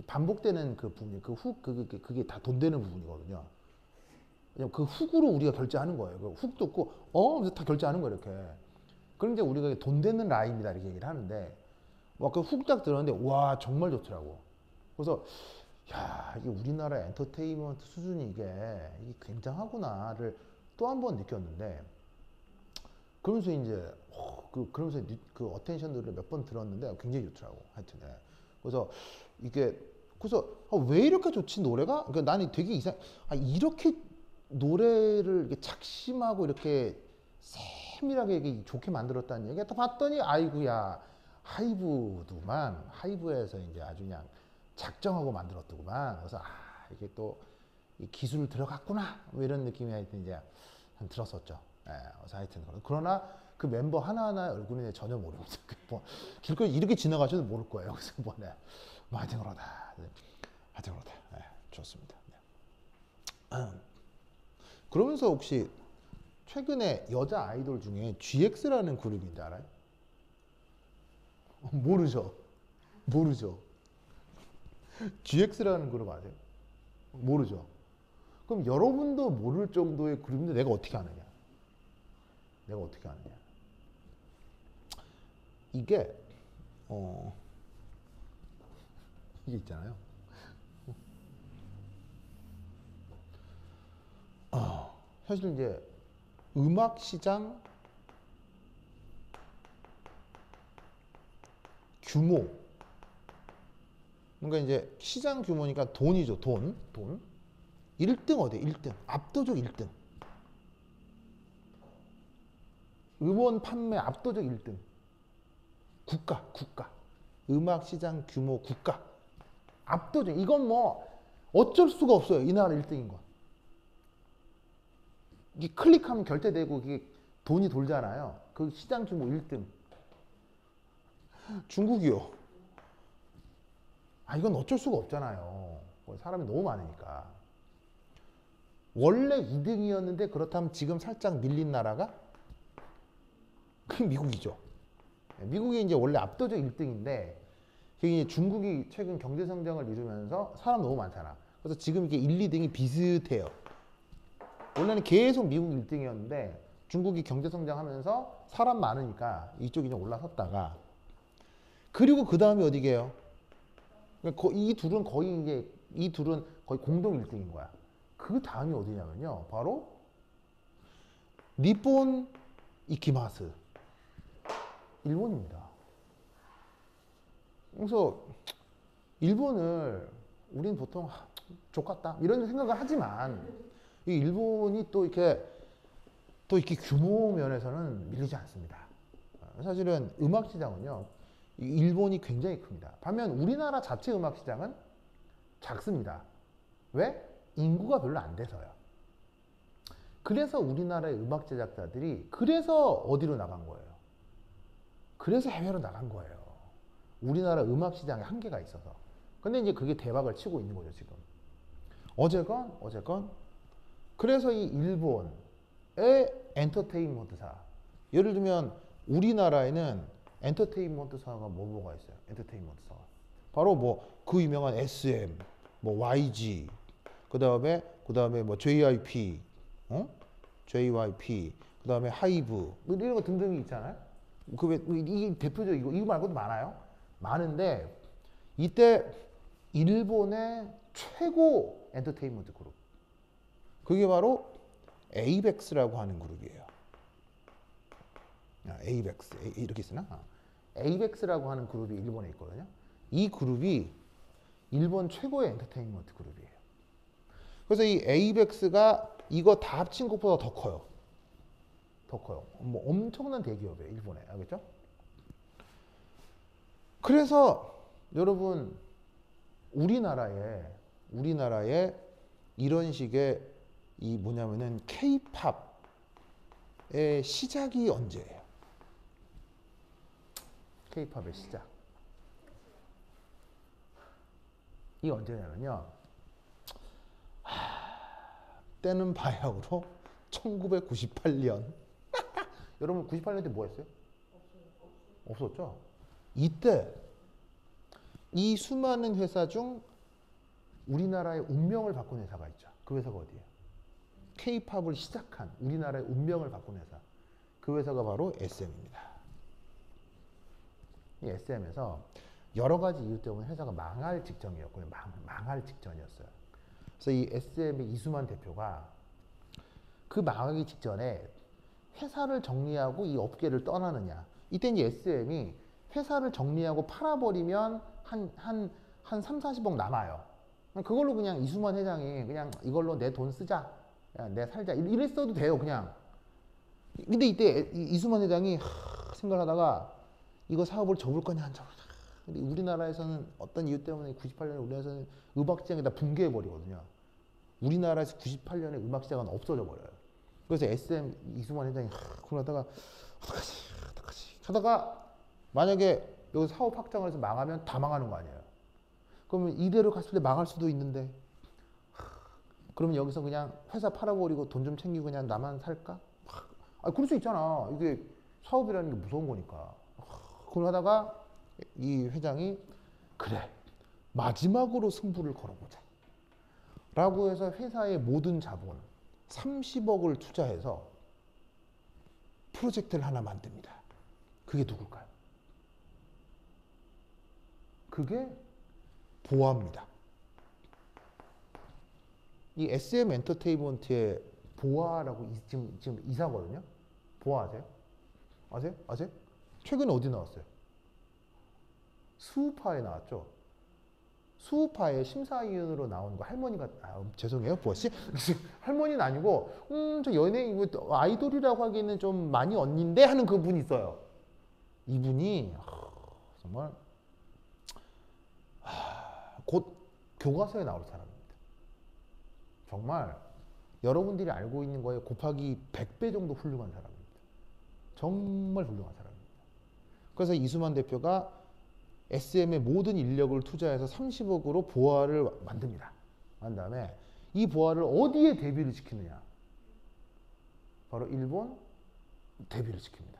Speaker 1: 반복되는 그 부분이 그게 다 돈 되는 부분이거든요. 왜냐면 그 훅으로 우리가 결제하는 거예요. 그 훅도 없고 하면서 다 결제하는 거예요. 이렇게. 그럼 이제 우리가 돈 되는 라인이다 이렇게 얘기를 하는데 그 훅 딱 들었는데 와 정말 좋더라고. 그래서 야 이게 우리나라 엔터테인먼트 수준이 이게 굉장하구나를 또 한 번 느꼈는데 그러면서 이제 그러면서 그 어텐션들을 몇 번 들었는데 굉장히 좋더라고. 하여튼 그래서 왜 이렇게 좋지 노래가? 그러니까 나는 되게 이렇게 노래를 이렇게 작심하고 이렇게 세밀하게 이렇게 좋게 만들었다는 얘기가 또 봤더니 아이고야 하이브에서 이제 아주 그냥 작정하고 만들었더구만. 그래서 이게 또 기술 들어갔구나 뭐 이런 느낌이 하여튼 이제 들었었죠. 예, 그래서 하여튼 그러나 그 멤버 하나하나의 얼굴은 전혀 모릅니다. 뭐 길거리 이렇게 지나가셔도 모를 거예요. 그래서 뭐, 네. 뭐 하여튼 그러다. 하여튼 그러다. 네, 좋습니다. 네. 그러면서 혹시 최근에 여자 아이돌 중에 GX라는 그룹인지 알아요? 모르죠. 모르죠. GX라는 그룹 아세요? 모르죠. 그럼 여러분도 모를 정도의 그룹인데 내가 어떻게 아느냐? 내가 어떻게 아느냐? 이게 이게 있잖아요. 사실 이제 음악 시장 규모, 그러니까 이제 시장 규모니까 돈이죠. 돈. 1등 어디? 1등. 압도적 1등. 음원 판매 압도적 1등. 국가. 음악 시장 규모 국가. 압도적. 이건 뭐 어쩔 수가 없어요. 이 나라 1등인 건. 이게 클릭하면 결제되고 이게 돈이 돌잖아요. 그 시장 규모 1등. 중국이요. 이건 어쩔 수가 없잖아요. 사람이 너무 많으니까. 원래 2등이었는데 그렇다면 지금 살짝 밀린 나라가 그 미국이죠. 미국이 이제 원래 압도적 1등인데 이게 중국이 최근 경제 성장을 이루면서 사람 너무 많잖아. 그래서 지금 이게 1, 2등이 비슷해요. 원래는 계속 미국 1등이었는데 중국이 경제 성장하면서 사람 많으니까 이쪽이 좀 올라섰다가 그리고 그 다음에 어디게요? 이 둘은 거의 공동 1등인 거야. 그 다음이 어디냐면요. 바로 니폰 이키마스. 일본입니다. 그래서 일본을 우린 보통 족같다 이런 생각을 하지만 이 일본이 또 이렇게 규모 면에서는 밀리지 않습니다. 사실은 음악 시장은요. 일본이 굉장히 큽니다. 반면 우리나라 자체 음악 시장은 작습니다. 왜? 인구가 별로 안 돼서요. 그래서 우리나라의 음악 제작자들이 그래서 어디로 나간 거예요? 그래서 해외로 나간 거예요. 우리나라 음악 시장에 한계가 있어서. 근데 이제 그게 대박을 치고 있는 거죠, 지금. 어쨌건. 그래서 이 일본의 엔터테인먼트사. 예를 들면 우리나라에는 엔터테인먼트사가 뭐가 있어요? 엔터테인먼트사가. 바로 뭐 그 유명한 SM, 뭐 YG, 그 다음에 뭐 JYP, JYP, 그 다음에 하이브, 이런 거 등등이 있잖아요. 이 대표적 이거 말고도 많아요. 많은데 이때 일본의 최고 엔터테인먼트 그룹. 그게 바로 에이벡스라고 하는 그룹이에요. 에이벡스 이렇게 쓰나? 에이벡스라고 하는 그룹이 일본에 있거든요. 이 그룹이 일본 최고의 엔터테인먼트 그룹이에요. 그래서 이 에이벡스가 이거 다 합친 것보다 더 커요. 뭐 엄청난 대기업이에요, 일본에. 알겠죠? 그래서 여러분 우리나라에 이런 식의 이 뭐냐면은 K-팝의 시작이 언제예요? K-팝의 시작. 이 언제냐면요. 때는 바야흐로 1998년. 여러분 98년 때 뭐 했어요? 없었죠? 이때 이 수많은 회사 중 우리나라의 운명을 바꾼 회사가 있죠. 그 회사가 어디예요? K-팝을 시작한 우리나라의 운명을 바꾼 회사. 그 회사가 바로 SM입니다. 이 SM에서 여러 가지 이유 때문에 회사가 망할 직전이었고요. 망할 직전이었어요. 그래서 이 SM의 이수만 대표가 그 망하기 직전에 회사를 정리하고 이 업계를 떠나느냐. 이때 이제 SM이 회사를 정리하고 팔아버리면 한 3, 40억 남아요. 그걸로 그냥 이수만 회장이 그냥 이걸로 내 돈 쓰자. 내 살자. 이랬어도 돼요, 그냥. 근데 이때 이수만 회장이 생각을 하다가 이거 사업을 접을 거냐, 안 접을 거냐. 근데 우리나라에서는 어떤 이유 때문에 98년에 우리나라에서는 음악 시장이 다 붕괴해버리거든요. 우리나라에서 98년에 음악 시장은 없어져 버려요. 그래서 SM 이수만 회장이 그러다가 어떡하지 하다가 만약에 여기 사업 확장을 해서 망하면 다 망하는 거 아니에요. 그러면 이대로 갔을 때 망할 수도 있는데 그러면 여기서 그냥 회사 팔아버리고 돈 좀 챙기고 그냥 나만 살까? 그럴 수 있잖아. 이게 사업이라는 게 무서운 거니까. 그러다가 이 회장이 그래 마지막으로 승부를 걸어보자 라고 해서 회사의 모든 자본 30억을 투자해서 프로젝트를 하나 만듭니다. 그게 누굴까요? 그게 보아입니다. 이 SM 엔터테인먼트의 보아라고 지금 이사거든요. 보아 아세요? 아세요? 최근에 어디 나왔어요? 수우파에 나왔죠. 수우파에 심사위원으로 나오는 거 할머니가 죄송해요 보아 씨 할머니는 아니고 저 연예인 아이돌이라고 하기에는 좀 많이 언니인데 하는 그분이 있어요. 이분이 정말 곧 교과서에 나올 사람입니다. 정말 여러분들이 알고 있는 거에 곱하기 100배 정도 훌륭한 사람입니다. 정말 훌륭한 사람입니다. 그래서 이수만 대표가 SM의 모든 인력을 투자해서 30억으로 보아를 만듭니다. 한 다음에 이 보아를 어디에 데뷔를 시키느냐? 바로 일본 데뷔를 시킵니다.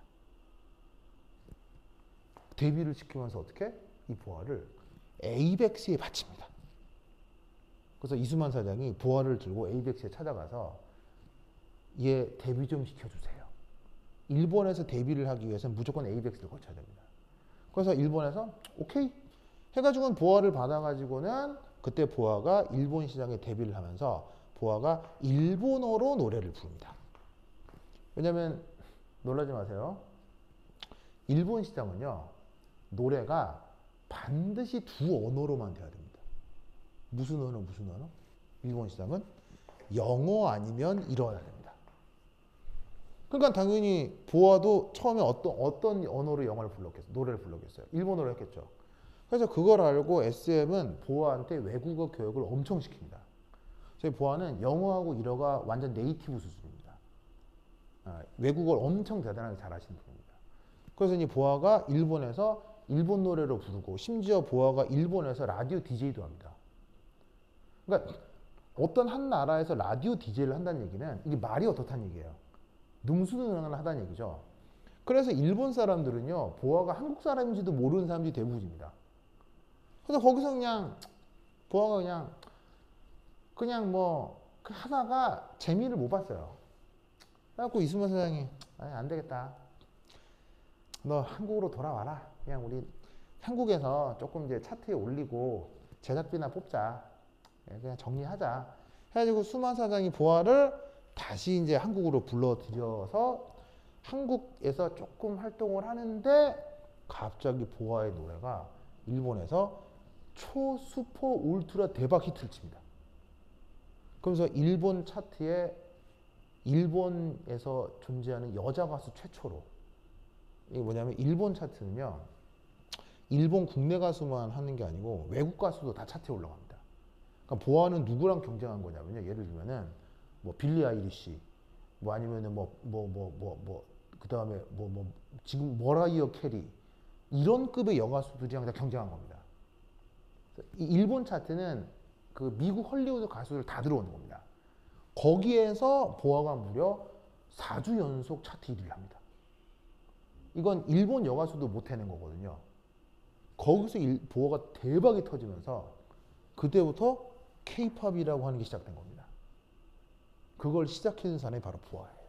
Speaker 1: 데뷔를 시키면서 어떻게? 이 보아를 에이벡스에 바칩니다. 그래서 이수만 사장이 보아를 들고 에이벡스에 찾아가서 얘 데뷔 좀 시켜주세요. 일본에서 데뷔를 하기 위해서는 무조건 에이벡스를 거쳐야 됩니다. 그래서 일본에서 오케이 해가지고는 보아를 받아가지고는 그때 보아가 일본 시장에 데뷔를 하면서 보아가 일본어로 노래를 부릅니다. 왜냐면 놀라지 마세요. 일본 시장은요 노래가 반드시 두 언어로만 돼야 됩니다. 무슨 언어? 일본 시장은 영어 아니면 일어나야 됩니다. 그러니까 당연히 보아도 처음에 어떤 언어로 노래를 불렀겠어요? 일본어로 했겠죠. 그래서 그걸 알고 SM은 보아한테 외국어 교육을 엄청 시킵니다. 저희 보아는 영어하고 일어가 완전 네이티브 수준입니다. 외국어를 엄청 대단하게 잘하시는 분입니다. 그래서 이 보아가 일본에서 일본 노래로 부르고 심지어 보아가 일본에서 라디오 DJ도 합니다. 그러니까 어떤 한 나라에서 라디오 DJ를 한다는 얘기는 이게 말이 어떻다는 얘기예요. 능수능란을 하다는 얘기죠. 그래서 일본 사람들은요 보아가 한국 사람인지도 모르는 사람들이 대부분입니다. 그래서 거기서 그냥 보아가 그냥 뭐 하다가 재미를 못 봤어요. 그래갖고 이수만 사장이 안 되겠다. 너 한국으로 돌아와라. 그냥 우리 한국에서 조금 이제 차트에 올리고 제작비나 뽑자. 그냥 정리하자. 해가지고 수만 사장이 보아를 다시 이제 한국으로 불러들여서 한국에서 조금 활동을 하는데 갑자기 보아의 노래가 일본에서 초수퍼 울트라 대박 히트를 칩니다. 그러면서 일본 차트에 일본에서 존재하는 여자 가수 최초로 이게 뭐냐면 일본 차트는요 일본 국내 가수만 하는 게 아니고 외국 가수도 다 차트에 올라갑니다. 그러니까 보아는 누구랑 경쟁한 거냐면요 예를 들면은 뭐 빌리 아이리시 뭐 아니면은 그 다음에 지금 머라이어 캐리 이런 급의 여가수들이랑 다 경쟁한 겁니다. 이 일본 차트는 그 미국 헐리우드 가수들 다 들어오는 겁니다. 거기에서 보아가 무려 4주 연속 차트 1위를 합니다. 이건 일본 여가수도 못 해낸 거거든요. 거기서 보아가 대박이 터지면서 그때부터 K-팝이라고 하는 게 시작된 겁니다. 그걸 시작해준 사람이 바로 보아예요.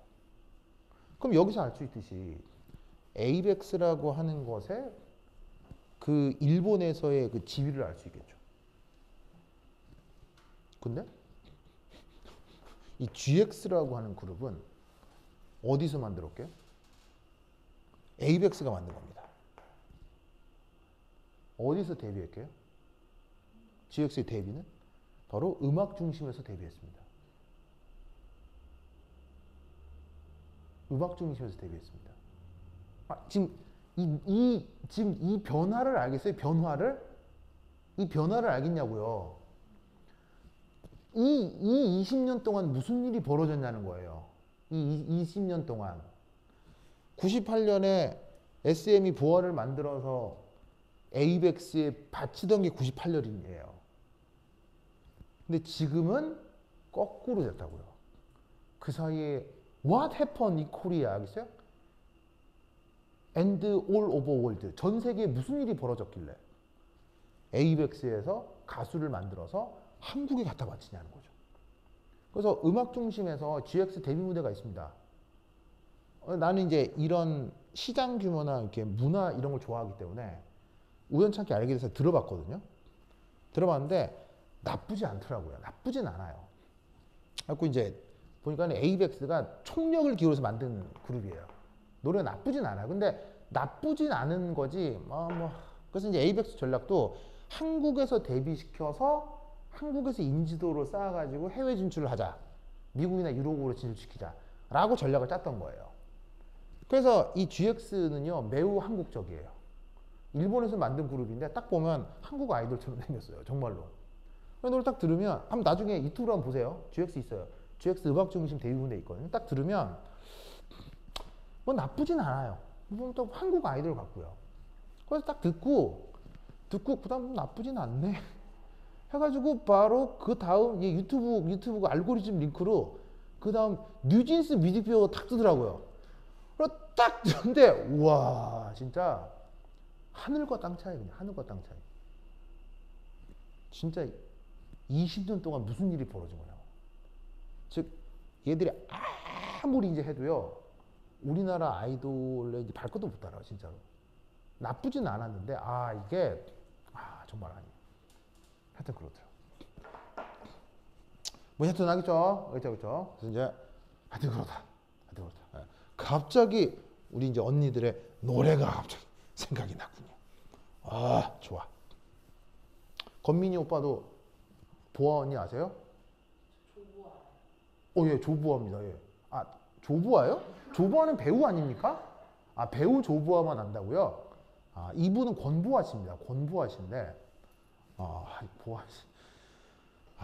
Speaker 1: 그럼 여기서 알 수 있듯이 에이벡스라고 하는 것에 그 일본에서의 그 지위를 알 수 있겠죠. 근데 이 GX라고 하는 그룹은 어디서 만들었게요? 에이벡스가 만든 겁니다. 어디서 데뷔했게요? GX의 데뷔는 바로 음악 중심에서 데뷔했습니다. 음악 중심에서 데뷔했습니다. 지금 이 변화를 알겠어요? 이 변화를 알겠냐고요. 이 20년 동안 무슨 일이 벌어졌냐는 거예요. 이 20년 동안 98년에 SM이 보안을 만들어서 에이벡스에 바치던 게 98년이에요. 근데 지금은 거꾸로 됐다고요. 그 사이에 What happened in Korea 알겠어요? And all over world. 전 세계에 무슨 일이 벌어졌길래 에이벡스에서 가수를 만들어서 한국에 갖다 바치냐는 거죠. 그래서 음악 중심에서 GX 데뷔 무대가 있습니다. 나는 이제 이런 시장 규모나 이렇게 문화 이런 걸 좋아하기 때문에 우연찮게 알게 돼서 들어봤거든요. 들어봤는데 나쁘지 않더라고요. 나쁘진 않아요. 그래서 이제 보니까 에이벡스가 총력을 기울여서 만든 그룹이에요. 노래가 나쁘진 않아요. 근데 나쁘진 않은 거지. 그래서 이제 에이벡스 전략도 한국에서 데뷔시켜서 한국에서 인지도를 쌓아가지고 해외 진출을 하자. 미국이나 유럽으로 진출시키자. 라고 전략을 짰던 거예요. 그래서 이 GX는요, 매우 한국적이에요. 일본에서 만든 그룹인데 딱 보면 한국 아이돌처럼 생겼어요. 정말로. 노래 딱 들으면, 한번 나중에 유튜브로 한번 보세요. GX 있어요. GX 음악 중심 데뷔 무대 있거든요. 딱 들으면, 뭐 나쁘진 않아요. 또 한국 아이돌 같고요. 그래서 딱 듣고, 그 다음 나쁘진 않네. 해가지고 바로 그 다음 유튜브 알고리즘 링크로 그 다음 뉴진스 뮤직비디오가 탁 뜨더라고요. 그래서 딱 들었는데 우와 진짜 하늘과 땅 차이 그냥 하늘과 땅 차이. 진짜 20년 동안 무슨 일이 벌어진 거냐고. 즉 얘들이 아무리 이제 해도요 우리나라 아이돌의 이제 발것도 못 따라 진짜로. 나쁘진 않았는데 이게 정말 아니에요. 하여튼 그렇더라고요. 뭐 하여튼 알겠죠? 그렇죠? 그래서 이제 하여튼 그렇다. 갑자기 우리 이제 언니들의 노래가 갑자기 생각이 났군요. 좋아. 건민이 오빠도 보아 언니 아세요? 조보아. 예, 조보아입니다. 예. 조보아요? 조보아는 배우 아닙니까? 배우 조보아만 안다고요? 이분은 권보아 씨입니다. 권보아 씨인데 보아 씨.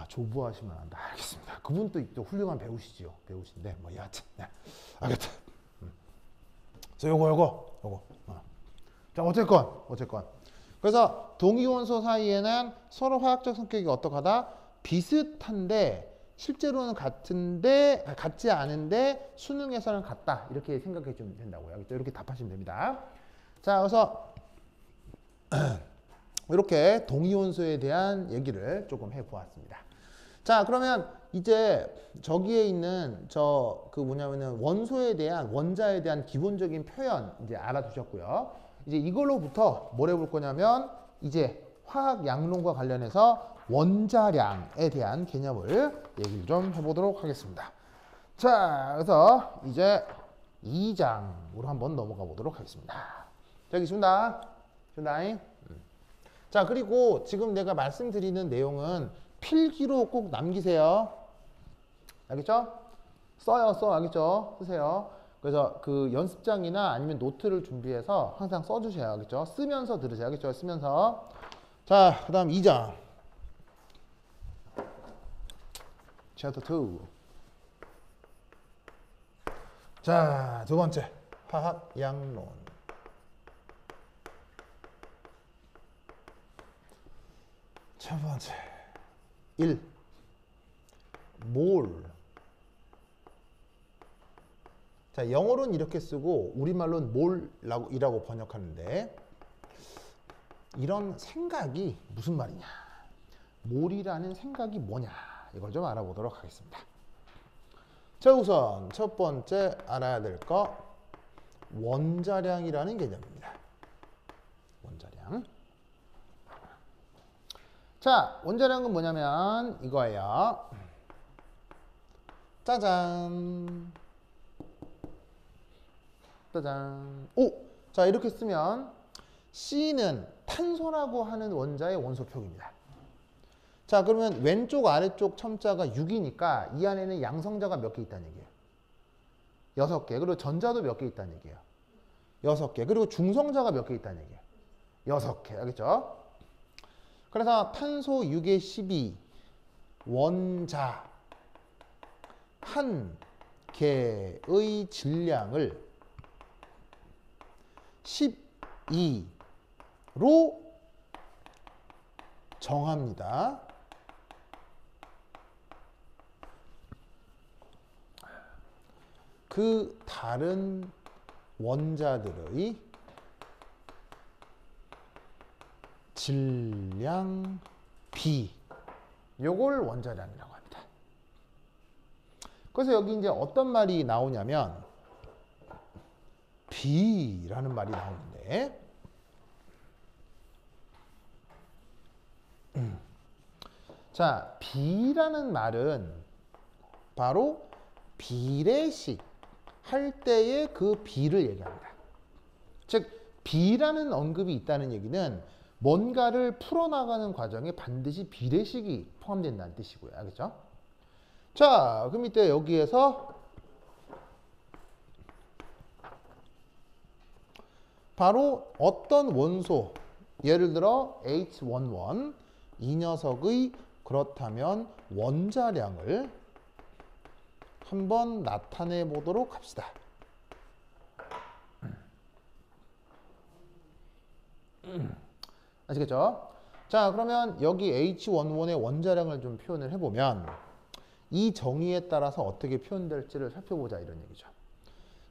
Speaker 1: 조보아시면 안다. 알겠습니다. 그분도 또 훌륭한 배우시지요. 배우신데, 여하튼. 네. 알겠다. 그래서 요거. 자, 어쨌건. 그래서 동위원소 사이에는 서로 화학적 성격이 어떡하다? 비슷한데, 실제로는 같지 않은데, 수능에서는 같다. 이렇게 생각해 주면 된다고요. 알겠죠? 이렇게 답하시면 됩니다. 자, 그래서, 이렇게 동위원소에 대한 얘기를 조금 해보았습니다. 자, 그러면 이제 저기에 있는 원소에 대한 원자에 대한 기본적인 표현 이제 알아두셨고요. 이제 이걸로부터 뭘 해볼 거냐면 이제 화학 양론과 관련해서 원자량에 대한 개념을 얘기를 좀 해보도록 하겠습니다. 자, 그래서 이제 2장으로 한번 넘어가 보도록 하겠습니다. 저기 있습니다. 자, 그리고 지금 내가 말씀드리는 내용은 필기로 꼭 남기세요. 알겠죠? 알겠죠? 쓰세요. 그래서 그 연습장이나 아니면 노트를 준비해서 항상 써주셔야 알겠죠? 쓰면서 들으세요. 알겠죠? 쓰면서. 자, 그 다음 2장. Chapter 2. 자, 두 번째. 화학 양론. 첫 번째 1. 몰. 자, 영어로는 이렇게 쓰고 우리말로는 몰이라고 번역하는데 이런 생각이 무슨 말이냐? 몰이라는 생각이 뭐냐? 이걸 좀 알아보도록 하겠습니다. 자, 우선 첫 번째 알아야 될 거 원자량이라는 개념입니다. 원자량. 자, 원자량은 뭐냐면 이거예요. 짜잔. 자, 이렇게 쓰면 C는 탄소라고 하는 원자의 원소표입니다. 자, 그러면 왼쪽 아래쪽 첨자가 6이니까 이 안에는 양성자가 몇 개 있다는 얘기예요. 6개. 그리고 전자도 몇 개 있다는 얘기예요. 6개. 그리고 중성자가 몇 개 있다는 얘기예요. 6개. 알겠죠? 그래서 탄소 6에 12 원자 한 개의 질량을 12로 정합니다. 그 다른 원자들의 질량 B, 요걸 원자량이라고 합니다. 그래서 여기 이제 어떤 말이 나오냐면 B라는 말이 나오는데, 자, B라는 말은 바로 비례식 할 때의 그 B를 얘기합니다. 즉, B라는 언급이 있다는 얘기는 뭔가를 풀어나가는 과정에 반드시 비례식이 포함된다는 뜻이고요. 알겠죠? 자, 그럼 이때 여기에서 바로 어떤 원소, 예를 들어 H11, 이 녀석의 그렇다면 원자량을 한번 나타내 보도록 합시다. 아시겠죠? 자, 그러면 여기 H11의 원자량을 좀 표현을 해보면 이 정의에 따라서 어떻게 표현될지를 살펴보자, 이런 얘기죠.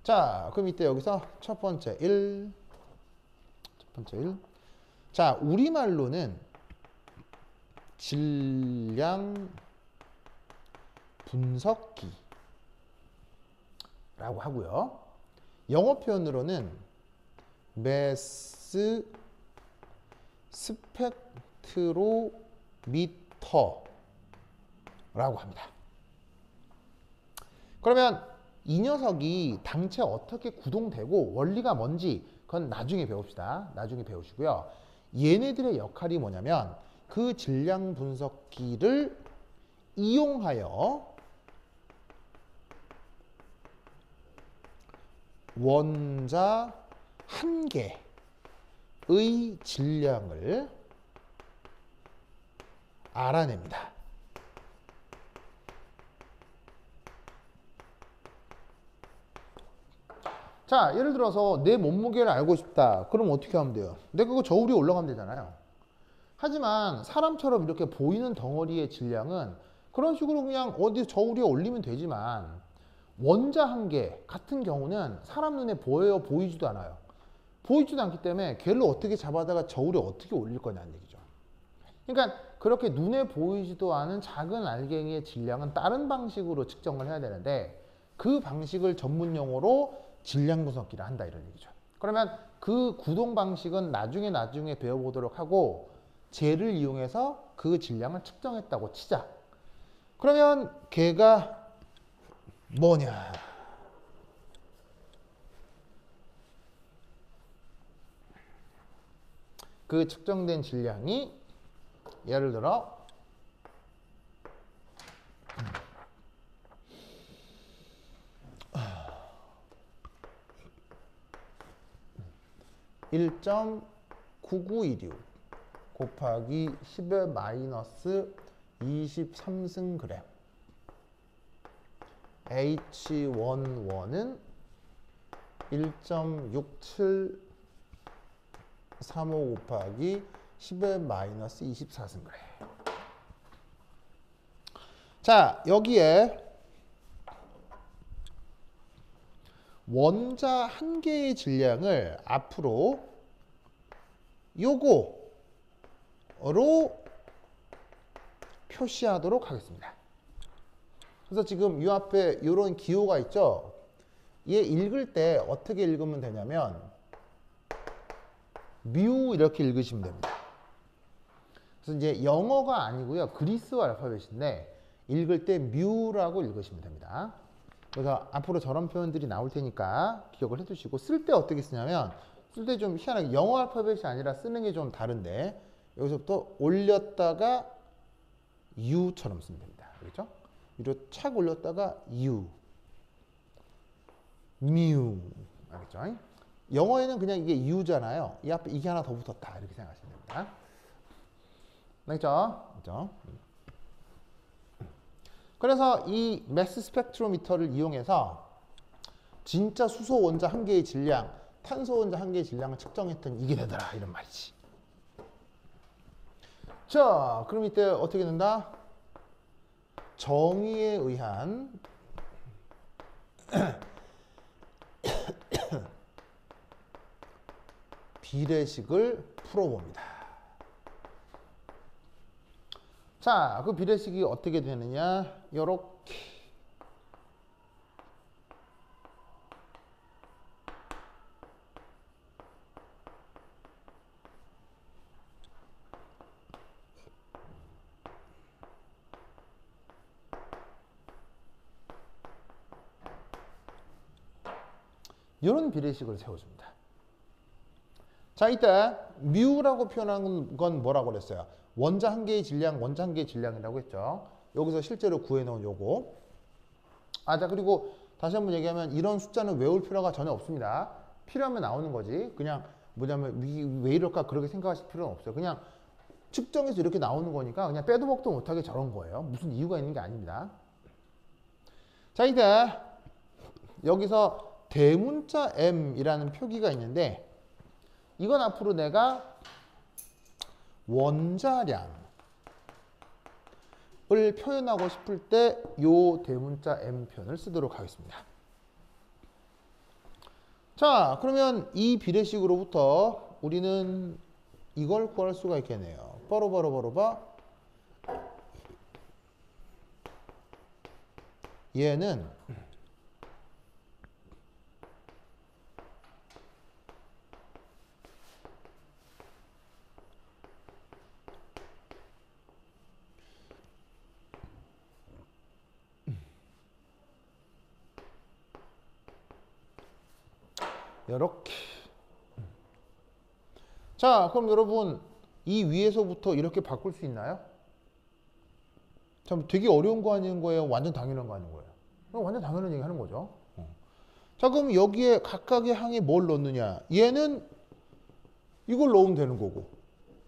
Speaker 1: 자, 그럼 이때 여기서 첫 번째 1. 자, 우리말로는 질량 분석기라고 하고요. 영어 표현으로는 매스 스펙트로미터라고 합니다. 그러면 이 녀석이 당체 어떻게 구동되고 원리가 뭔지 그건 나중에 배웁시다. 나중에 배우시고요. 얘네들의 역할이 뭐냐면 그 질량 분석기를 이용하여 원자 한 개의 질량을 알아냅니다. 자, 예를 들어서 내 몸무게를 알고 싶다. 그럼 어떻게 하면 돼요? 내가 그거 저울이 올라가면 되잖아요. 하지만 사람처럼 이렇게 보이는 덩어리의 질량은 그런 식으로 그냥 어디 저울에 올리면 되지만 원자 한 개 같은 경우는 사람 눈에 보여요? 보이지도 않아요. 보이지도 않기 때문에 걔를 어떻게 잡아다가 저울에 어떻게 올릴 거냐는 얘기죠. 그러니까 그렇게 눈에 보이지도 않은 작은 알갱이의 질량은 다른 방식으로 측정을 해야 되는데 그 방식을 전문 용어로 질량 분석기라 한다, 이런 얘기죠. 그러면 그 구동 방식은 나중에 배워보도록 하고 쟤를 이용해서 그 질량을 측정했다고 치자. 그러면 걔가 뭐냐? 그 측정된 질량이 예를 들어 1.9916 곱하기 10의 마이너스 23승 H11은 1.6735 곱하기 10의 마이너스 24승. 자, 여기에 원자 한 개의 질량을 앞으로 요거로 표시하도록 하겠습니다. 그래서 지금 이 앞에 이런 기호가 있죠. 얘 읽을 때 어떻게 읽으면 되냐면 뮤 이렇게 읽으시면 됩니다. 그래서 이제 영어가 아니고요. 그리스 알파벳인데 읽을 때 뮤라고 읽으시면 됩니다. 그래서 앞으로 저런 표현들이 나올 테니까 기억을 해두시고 쓸 때 어떻게 쓰냐면 쓸 때 좀 희한하게 영어 알파벳이 아니라 쓰는 게 좀 다른데 여기서부터 올렸다가 U처럼 쓰면 됩니다. 알겠죠? 위로 착 올렸다가 U, 뮤. 알겠죠? 영어에는 그냥 이게 U잖아요. 이 앞에 이게 하나 더 붙었다. 이렇게 생각하시면 됩니다. 알겠죠? 그래서 이 매스 스펙트로미터를 이용해서 진짜 수소 원자 한 개의 질량, 탄소 원자 한 개의 질량을 측정했더니 이게 되더라 이런 말이지. 자, 그럼 이때 어떻게 된다? 정의에 의한 비례식을 풀어봅니다. 자, 그 비례식이 어떻게 되느냐? 요렇게. 이런 비례식을 세워줍니다. 자, 이때 뮤라고 표현한 건 뭐라고 그랬어요? 원자 한 개의 질량, 원자 한 개의 질량이라고 했죠. 여기서 실제로 구해놓은 요거. 자, 그리고 다시 한번 얘기하면 이런 숫자는 외울 필요가 전혀 없습니다. 필요하면 나오는 거지. 그냥 뭐냐면 왜 이럴까 그렇게 생각하실 필요는 없어요. 그냥 측정해서 이렇게 나오는 거니까 그냥 빼도 먹도 못하게 저런 거예요. 무슨 이유가 있는 게 아닙니다. 자, 이제 여기서 대문자 m이라는 표기가 있는데 이건 앞으로 내가 원자량을 표현하고 싶을 때 요 대문자 m 표현을 쓰도록 하겠습니다. 자, 그러면 이 비례식으로부터 우리는 이걸 구할 수가 있겠네요. 바로 얘는 이렇게. 자, 그럼 여러분 이 위에서부터 이렇게 바꿀 수 있나요? 참 되게 어려운 거 아닌 거예요? 완전 당연한 거 아닌 거예요? 완전 당연한 얘기 하는 거죠. 자, 그럼 여기에 각각의 항에 뭘 넣느냐? 얘는 이걸 넣으면 되는 거고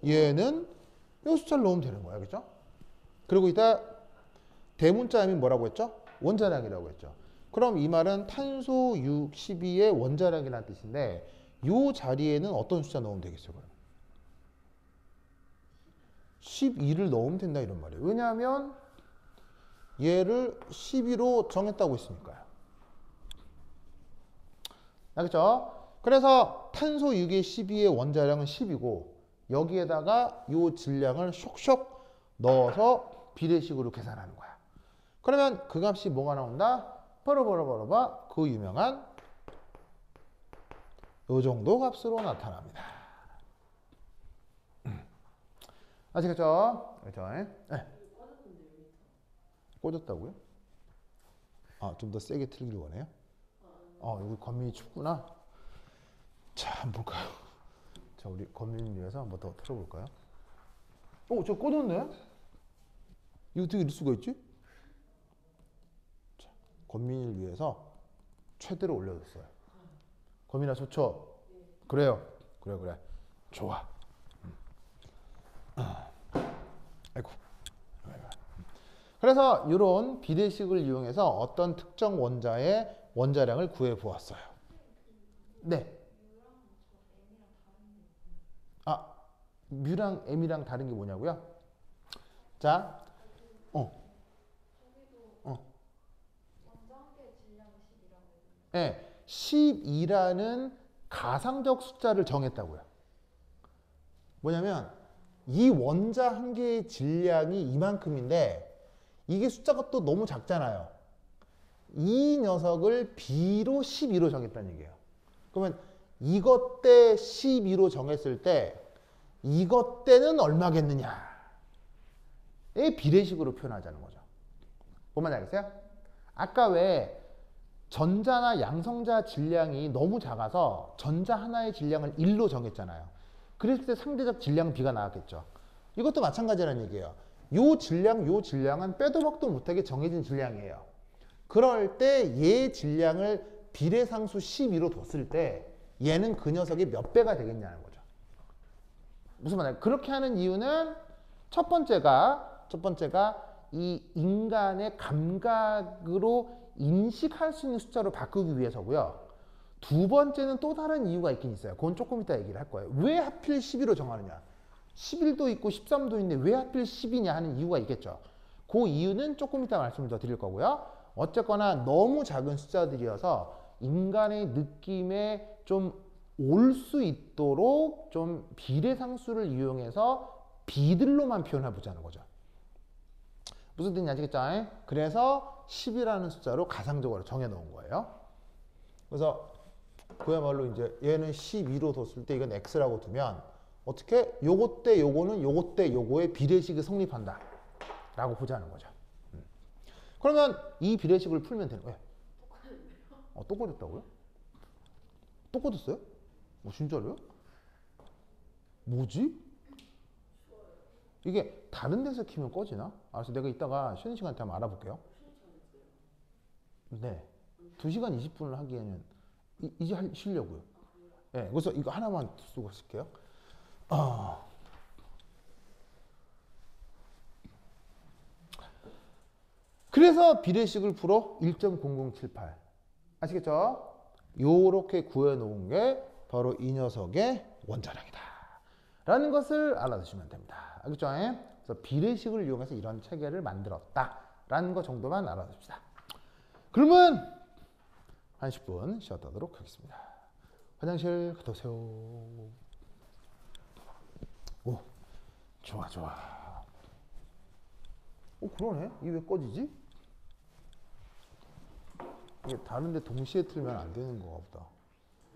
Speaker 1: 얘는 이 숫자를 넣으면 되는 거야. 그죠? 그리고 이따 대문자 m이 뭐라고 했죠? 원자량이라고 했죠. 그럼 이 말은 탄소 6, 12의 원자량이라는 뜻인데 이 자리에는 어떤 숫자 넣으면 되겠어요? 12를 넣으면 된다 이런 말이에요. 왜냐하면 얘를 12로 정했다고 했으니까요. 알겠죠? 그래서 탄소 6의 12의 원자량은 10이고 여기에다가 이 질량을 쇽쇽 넣어서 비례식으로 계산하는 거야. 그러면 그 값이 뭐가 나온다? 바로 그 유명한 요 정도 값으로 나타납니다. 아시겠죠? 그렇죠? 네. 꽂았다고요? 좀 더 세게 틀길 원해요? 여기 권민이 춥구나. 자, 한번 볼까요? 자, 우리 권민을 위해서 한번 더 틀어볼까요? 저 꽂았네? 이거 어떻게 이럴 수가 있지? 권민이를 위해서 최대로 올려줬어요. 권민아 좋죠? 그래요. 그래. 좋아. 아이고. 그래서 이런 비례식을 이용해서 어떤 특정 원자의 원자량을 구해 보았어요. 네. 뮤랑 m이랑 다른 게 뭐냐고요? 자, 네, 12라는 가상적 숫자를 정했다고요. 뭐냐면 이 원자 한 개의 질량이 이만큼인데 이게 숫자가 또 너무 작잖아요. 이 녀석을 B로 12로 정했다는 얘기예요. 그러면 이것 때 12로 정했을 때 이것 때는 얼마겠느냐의 비례식으로 표현하자는 거죠. 뭔 말인지 알겠어요? 아까 왜 전자나 양성자 질량이 너무 작아서 전자 하나의 질량을 1로 정했잖아요. 그랬을 때 상대적 질량 B가 나왔겠죠. 이것도 마찬가지라는 얘기예요. 요 질량은 빼도 박도 못하게 정해진 질량이에요. 그럴 때 얘 질량을 비례상수 12로 뒀을 때 얘는 그 녀석의 몇 배가 되겠냐는 거죠. 무슨 말이에요? 그렇게 하는 이유는 첫 번째가 이 인간의 감각으로 인식할 수 있는 숫자로 바꾸기 위해서고요. 두 번째는 또 다른 이유가 있긴 있어요. 그건 조금 이따 얘기를 할 거예요. 왜 하필 12로 정하느냐. 11도 있고 13도 있는데 왜 하필 10이냐 하는 이유가 있겠죠. 그 이유는 조금 이따 말씀을 더 드릴 거고요. 어쨌거나 너무 작은 숫자들이어서 인간의 느낌에 좀 올 수 있도록 좀 비례상수를 이용해서 비들로만 표현해 보자는 거죠. 무슨 뜻인지 아시겠죠? 그래서 10이라는 숫자로 가상적으로 정해 놓은 거예요. 그래서 그야말로 이제 얘는 12로 뒀을 때 이건 x라고 두면 어떻게 요거 때 요거는 요거 때 요거의 비례식이 성립한다 라고 보자는 거죠. 그러면 이 비례식을 풀면 되는 거예요. 또 꺼졌다고요? 또 꺼졌어요? 진짜로요? 뭐지? 이게 다른 데서 키면 꺼지나? 알았어, 내가 이따가 쉬는 시간 때 한번 알아볼게요. 네, 2시간 20분을 하기에는 이제 쉬려고요. 네, 그래서 이거 하나만 쓰고 있을게요. 그래서 비례식을 풀어 1.0078 아시겠죠? 요렇게 구해놓은 게 바로 이 녀석의 원자량이다 라는 것을 알아두시면 됩니다. 알겠죠? 그래서 비례식을 이용해서 이런 체계를 만들었다 라는 것 정도만 알아둡시다. 그러면 한 10분 쉬었다 하도록 하겠습니다. 화장실 갔다 오세요. 오, 좋아. 그러네. 이게 왜 꺼지지? 이게 다른데 동시에 틀면 안 되는 거가 보다.